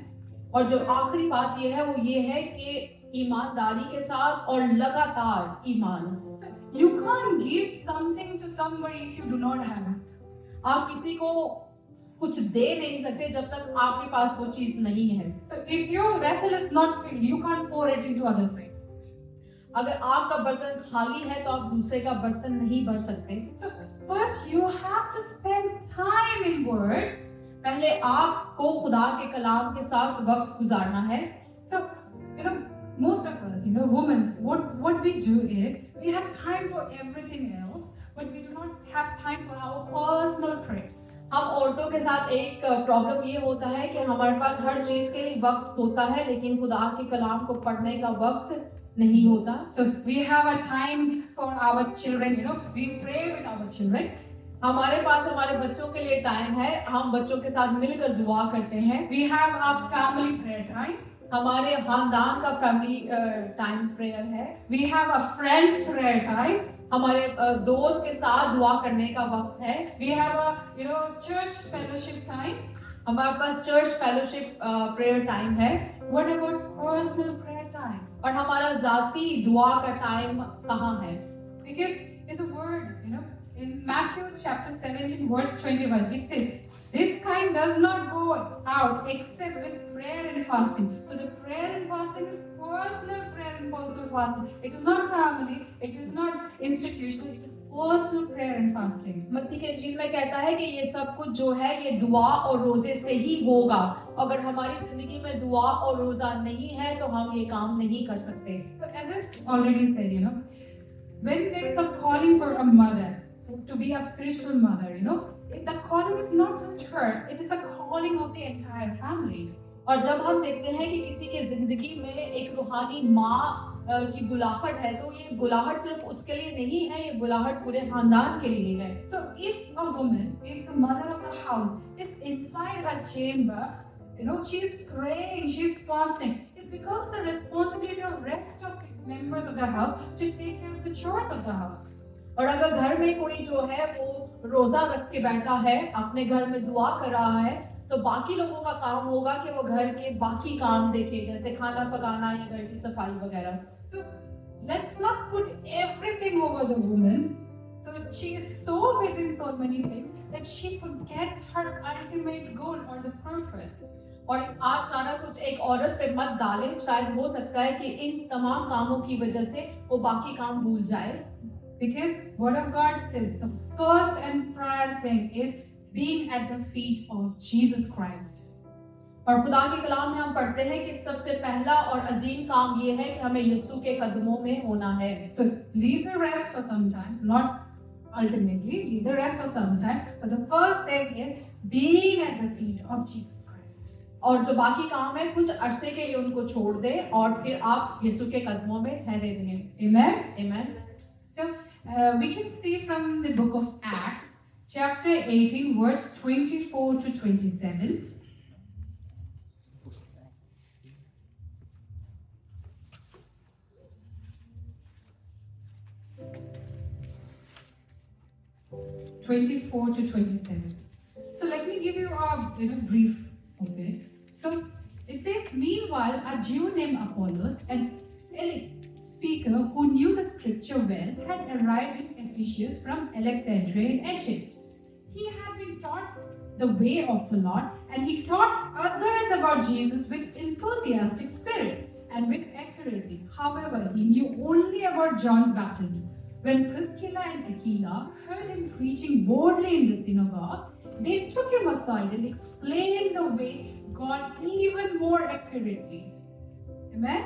और जो आखिरी बात ये है वो ये है कि ईमानदारी के साथ और लगातार ईमान. So you can't give something to somebody if you do not have it. आप किसी को कुछ दे नहीं सकते जब तक आपके पास वो चीज नहीं है. So if your vessel is not filled, you can't pour it into others' life. अगर आपका बर्तन खाली है तो आप दूसरे का बर्तन नहीं भर सकते। So first you have to spend time in word. पहले आपको खुदा के कलाम के साथ वक्त गुजारना है। So, you know, most of us, women, what we do is we have time for everything else, but we do not have time for our personal prayers. हम औरतों के साथ एक प्रॉब्लम ये होता है कि हमारे पास हर चीज के लिए वक्त होता है, लेकिन खुदा के कलाम को पढ़ने का वक्त नहीं होता। So we have a time for our children, we pray with our children. हमारे पास हमारे बच्चों के लिए टाइम है, हम बच्चों के साथ मिलकर दुआ करते हैं। We have a family prayer time. हमारे खानदान का फैमिली टाइम प्रेयर है। We have a friends prayer time. हमारे दोस्त के साथ दुआ करने का वक्त है। We have a church fellowship time. हमारे पास चर्च फेलोशिप प्रेयर टाइम है। What about personal prayer time? और हमारा जाती दुआ का टाइम कहाँ है? Because in the word, in Matthew chapter 17 verse 21, it says, this kind does not go out except with prayer and fasting. So the prayer and fasting is personal prayer and personal fasting. It is not family, it is not institutional, it is personal prayer and fasting. मत्ती के इंजील में कहता है कि ये सब कुछ जो है ये दुआ और रोजे से ही होगा। अगर हमारी जिंदगी में दुआ और रोजा नहीं है तो हम ये काम नहीं कर सकते। So as I already said, when there is a calling for a mother to be a spiritual mother, the calling is not just her, it is a calling of the entire family. और जब हम देखते हैं कि किसी के जिंदगी में एक रूहानी माँ की बुलाहट है, तो ये बुलाहट सिर्फ उसके लिए नहीं है, ये बुलाहट पूरे खानदान के लिए है। So if a woman, if the mother of the house is inside her chamber, she is praying, she is fasting, it becomes a responsibility of rest of the members of the house to take care of the chores of the house. और अगर घर में कोई जो है वो रोजा रख के बैठा है, अपने घर में दुआ कर रहा है, तो बाकी लोगों का काम होगा कि वो घर के बाकी काम देखे, जैसे खाना पकाना या घर की सफाई वगैरह। So let's not put everything over the woman. So she is so busy in so many things that she forgets her ultimate goal or the purpose. और आप सारा कुछ एक औरत पे मत डालें, शायद हो सकता है कि इन तमाम कामों की वजह से वो बाकी काम भूल जाए। Because Word of God says the first and prior thing is being at the feet of Jesus Christ. और खुदा के कलाम में हम पढ़ते हैं कि सबसे पहला और अजीम काम ये है कि हमें यीशु के कदमों में होना है। So leave the rest for some time, not ultimately, leave the rest for some time, but the first thing is being at the feet of Jesus Christ. और जो बाकी काम है कुछ अरसे के लिए उनको छोड़ दें और फिर आप यीशु के कदमों में ठहरे रहें। Amen? Amen. So we can see from the book of Acts, chapter 18, verse 24 to 27. to 27. So let me give you a brief of it. So it says, meanwhile, a Jew named Apollos, an elite speaker who knew the scripture well, had arrived in Ephesus from Alexandria in Egypt. He had been taught the way of the Lord, and he taught others about Jesus with enthusiastic spirit and with accuracy. However, he knew only about John's baptism. When Priscilla and Aquila heard him preaching boldly in the synagogue, they took him aside and explained the way God even more accurately. Amen?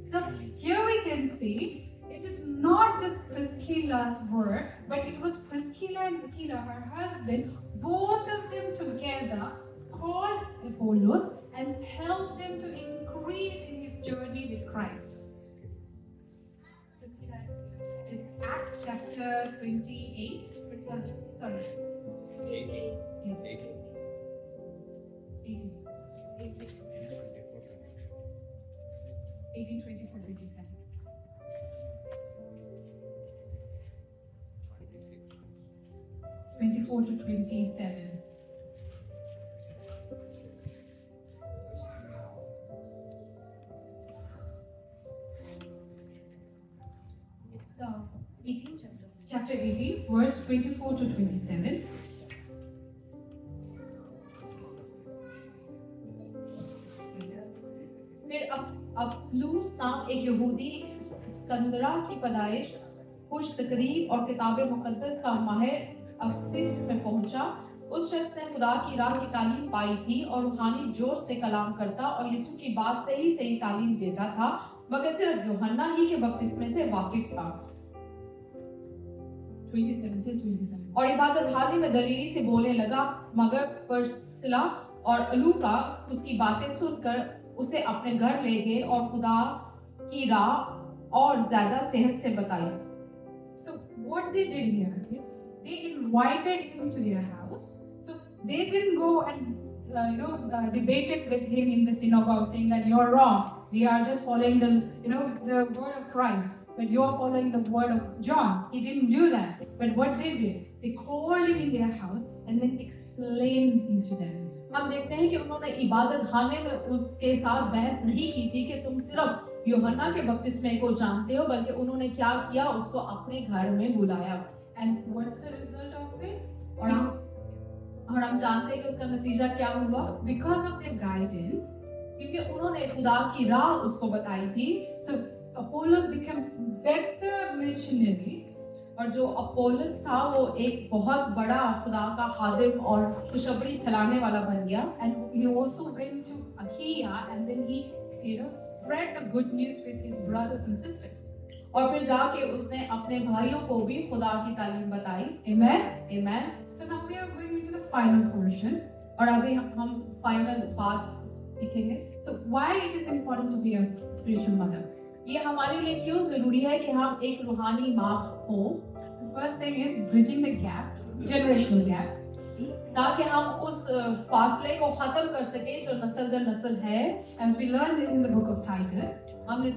So here we can see it is not just Priscilla's word, but it was Priscilla and Aquila, her husband, both of them together called Apollos and helped them to increase in his journey with Christ. It's Acts chapter 28. Sorry. 18. 18, 24, 27. 24 to 27. It's 18 chapter. Chapter 18, verse 24 to 27. फिर अपलूस नाम एक यहूदी सिकंदरा की पैदाइश, खुश तकरीब और किताब मुकद्दस का माहिर अफसीस में पहुंचा। उस शख्स ने खुदा की राह की तालीम पाई थी और रूहानी जोश से कलाम करता और यीशु की बात सही सही तालीम देता था, मगर सिर्फ यूहन्ना ही के बपतिस्मे से वाकिफ था। 27 till 27. और इबादतखाने में दलीली से बोलने लगा, मगर परसिला और अलूका उसकी बातें सुनकर उसे अपने घर ले गए और खुदा की राह और ज्यादा सेहत से बताई। So what they did here is they invited him to their house. So they didn't go and debated with him in the synagogue, saying that you're wrong. We are just following the word of Christ, but you're following the word of John. He didn't do that. But what they did, they called him in their house and then explained him to them. हम देखते हैं कि उन्होंने इबादत खाने में उसके साथ बहस नहीं की थी कि तुम सिर्फ यूहन्ना के बपतिस्मे को जानते हो, बल्कि उन्होंने क्या किया, उसको अपने घर में बुलाया। And what's the result of it? और हम जानते हैं कि उसका नतीजा क्या हुआ, So because of their guidance, क्योंकि उन्होंने खुदा की राह उसको बताई थी। so Apollos became better missionary. और जो अपोलोस था वो एक बहुत बड़ा खुदा का खादिम और खुशखबरी फैलाने वाला बन गया। And he also went to Achaia and then he spread the good news with his brothers and sisters. और फिर जाके उसने अपने भाइयों को भी खुदा की तालीम बताई। Amen. आमीन। So now we are going into the final portion. और अभी हम फाइनल बात सीखेंगे। So why it is important to be a spiritual mother? ये हमारे लिए क्यों जरूरी है कि हम एक रूहानी माँ हो। The first thing is bridging the gap, generational gap. ताकि हम उस फासले को खत्म कर सके जो नस्ल दर नस्ल है। As we learned in the book of Titus, हमने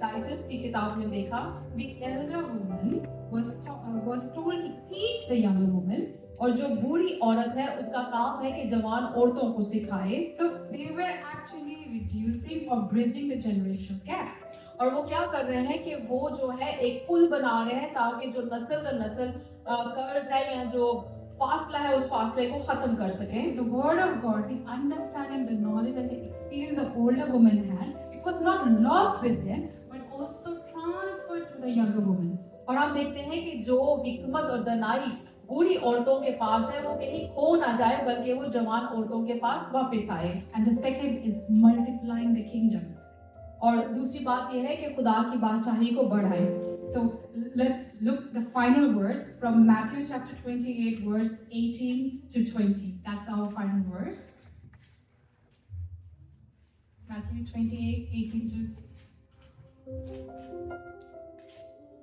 टाइटस की किताब में देखा, the elder woman was told to teach the younger woman. और जो बूढ़ी औरत है उसका काम है कि जवान औरतों को सिखाए। So they were actually reducing or bridging the generational gaps. और वो क्या कर रहे हैं कि वो जो है एक पुल बना रहे हैं ताकि जो नस्ल दर नस्ल कर्ज है या जो फासला है उस फासले को खत्म कर सके। The word of God, the understanding, the knowledge and the experience the older woman had, it was not lost with them, but also transferred to the younger women. और हम देखते हैं कि जो हिकमत और दनाई बूढ़ी औरतों के पास है वो कहीं खो ना जाए, बल्कि वो जवान औरतों के पास वापस आए। And the second is multiplying the kingdom. और दूसरी बात यह है कि खुदा की बादशाही को बढ़ाएं। So let's look the final verse from Matthew chapter 28 verse 18 to 20. That's our final verse. Matthew 28, 18 to...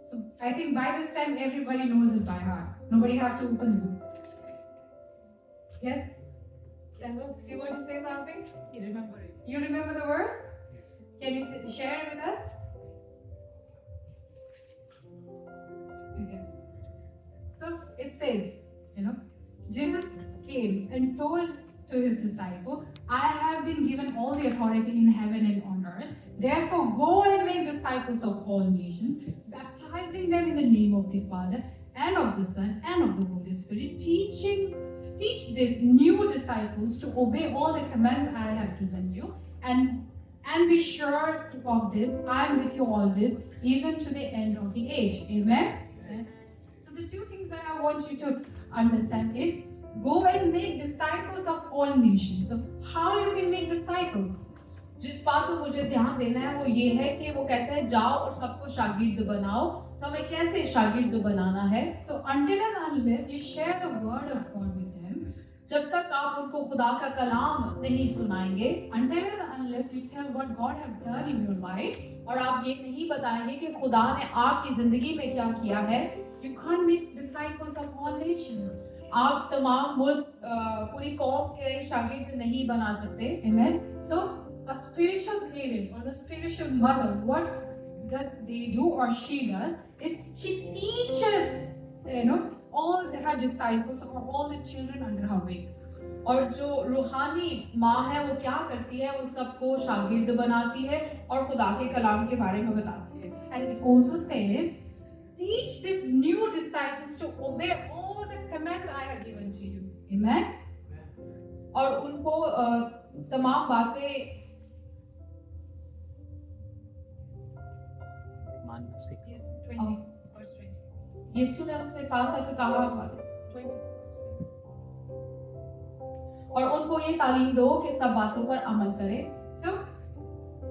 So I think by this time everybody knows it by heart. Nobody have to open the book. Yes? Sango, do you want to say something? You remember it. You remember the verse? Can you share it with us? Okay. So it says, Jesus came and told to his disciple, I have been given all the authority in heaven and on earth. Therefore, go and make disciples of all nations, baptizing them in the name of the Father and of the Son and of the Holy Spirit, teach these new disciples to obey all the commands I have given you, and be sure of this, I am with you always, even to the end of the age. Amen? Amen. So the two things that I want you to understand is, go and make disciples of all nations. So how you can make disciples? जिस बात पर मुझे ध्यान देना है वो ये है कि वो कहते हैं जाओ और सबको शागिर्द बनाओ। तो हमें कैसे शागिर्द बनाना है? So until and unless you share the word of God with them, जब तक आप उनको खुदा का कलाम नहीं सुनाएंगे, until and unless you tell what God have done in your life, और आप ये नहीं बताएंगे कि खुदा ने आपकी जिंदगी में क्या किया है, you can't make disciples of all nations. आप तमाम मुल्क पूरी कौम के शागिर्द नहीं बना सकते। Amen. So a spiritual parent or a spiritual mother, what does they do or she does is she teaches, all her disciples or all the children under her wings. और जो रूहानी माँ है वो क्या करती है, वो सबको शागिर्द बनाती है और खुदा के कलाम के बारे में बताती है। And it also says, teach these new disciples to obey all the commands I have given to you. Amen. और उनको तमाम बातें मानना सीखो। 20, verse 20. यीशु ने उससे पास आकर कहा 20, verse 20. और उनको ये तालीम दो कि सब बातों पर अमल करें। So,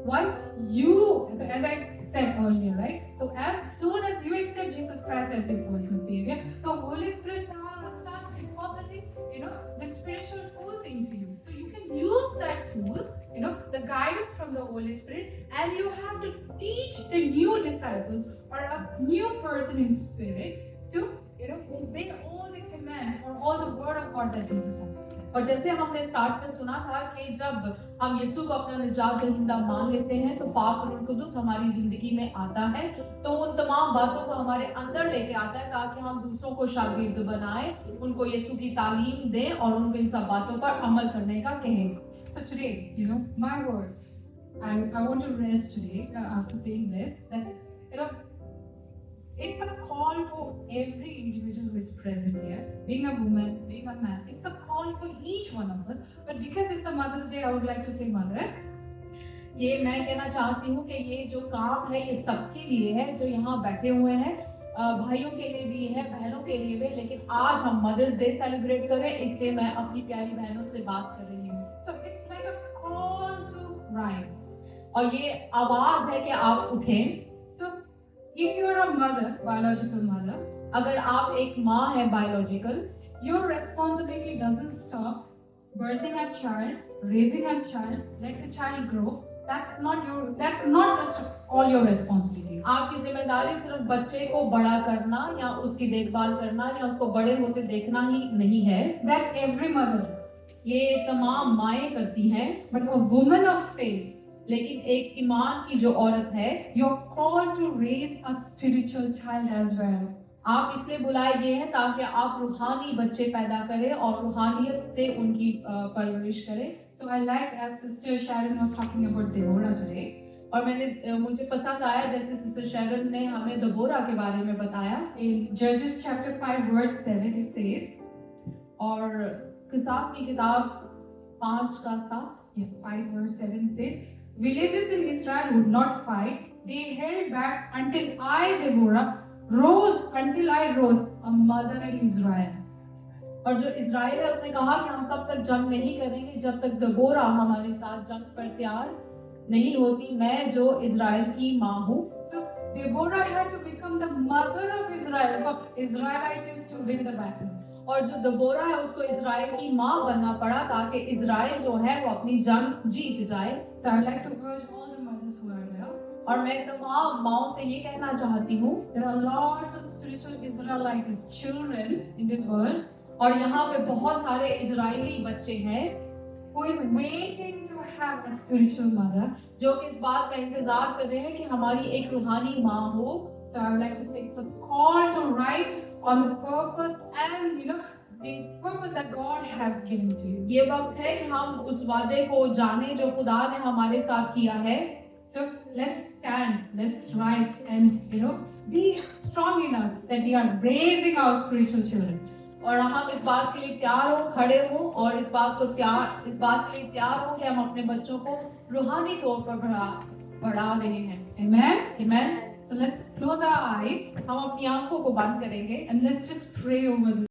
once you, so as I said earlier, right? So, as soon as you accept Jesus Christ as your personal Savior, the Holy Spirit starts depositing, the spiritual tools into you. So, you can use that tools, the guidance from the Holy Spirit, and you have to teach the new disciples or a new person in spirit to, obey all the commands or all the word of God that Jesus has said. और जैसे हमने start में सुना था कि जब हम यीशु को अपना निजात दहिंदा मान लेते हैं तो पाक रूह कुदूस हमारी जिंदगी में आता है, तो उन तमाम बातों को हमारे अंदर लेके आता है ताकि हम दूसरों को शागिर्द बनाएं, उनको यीशु की तालीम दें और उनको इन सब बातों पर अमल करने का कहें। So today, my word, I want to rest today after saying this, that, it's a call for every individual who is present here, being a woman, being a man, it's a call for each one of us. But because it's a Mother's Day, I would like to say mothers. ये मैं कहना चाहती हूँ कि ये जो काम है ये सबके लिए है जो यहाँ बैठे हुए हैं, भाइयों के लिए भी है, बहनों के लिए भी है, लेकिन आज हम मदर्स डे सेलिब्रेट करें इसलिए मैं अपनी प्यारी बहनों से बात कर रही हूँ। So it's like a call to rise. और ये आवाज है कि आप उठें। So if you're a mother, biological mother, अगर आप एक माँ है biological, your responsibility doesn't stop birthing a child, raising a child, let the child grow. That's not just all your responsibilities. आपकी जिम्मेदारी सिर्फ बच्चे को बड़ा करना या उसकी देखभाल करना या उसको बड़े होते देखना ही नहीं है। That every mother does. ये तमाम माएँ करती हैं, But a woman of faith, लेकिन एक ईमान की जो औरत है, you're called to raise a spiritual child as well. आप इसलिए बुलाए गए हैं ताकि आप रूहानी बच्चे पैदा करें और रूहानियत से उनकी परवरिश करें। So I like as Sister Sharon was talking about Deborah today. और मुझे पसंद आया जैसे सिस्टर शैरन ने हमें दबोरा के बारे में बताया। In Judges chapter 5 verse 7 it says, और किसाब की किताब 5:7, 5 verse 7 says, villages in Israel would not fight. They held back until I, Deborah, until I rose, a mother in Israel. और जो इज़राइल है उसने कहा कि हम तब तक जंग नहीं करेंगे जब तक दबोरा हमारे साथ जंग पर तैयार नहीं होती, मैं जो इज़राइल की माँ हूँ। So Deborah had to become the mother of Israel for Israelites to win the battle. और जो दबोरा है उसको इज़राइल की माँ बनना पड़ा ताकि इज़राइल जो है वो अपनी जंग जीत जाए। So I'd like to urge all the mothers who are there. और मैं तमाम माँओं से ये कहना चाहती हूँ, There are lots of spiritual Israelites children in this world और यहाँ पे बहुत सारे इज़राइली बच्चे हैं who is waiting to have a spiritual mother. जो कि इस बात का इंतजार कर रहे हैं कि हमारी एक रूहानी माँ हो। So I would like to say it's a call to rise on the purpose and the purpose that God have given to you. ये वक्त है कि हम उस वादे को जाने जो खुदा ने हमारे साथ किया है। So let's stand, let's rise and be strong enough that we are raising our spiritual children. और हम इस बात के लिए तैयार हो, खड़े हो और इस बात के लिए तैयार हो कि हम अपने बच्चों को रूहानी तौर पर बढ़ा रहे हैं। Amen. Amen. So let's close our eyes हम अपनी आंखों को बंद करेंगे and let's just pray over this.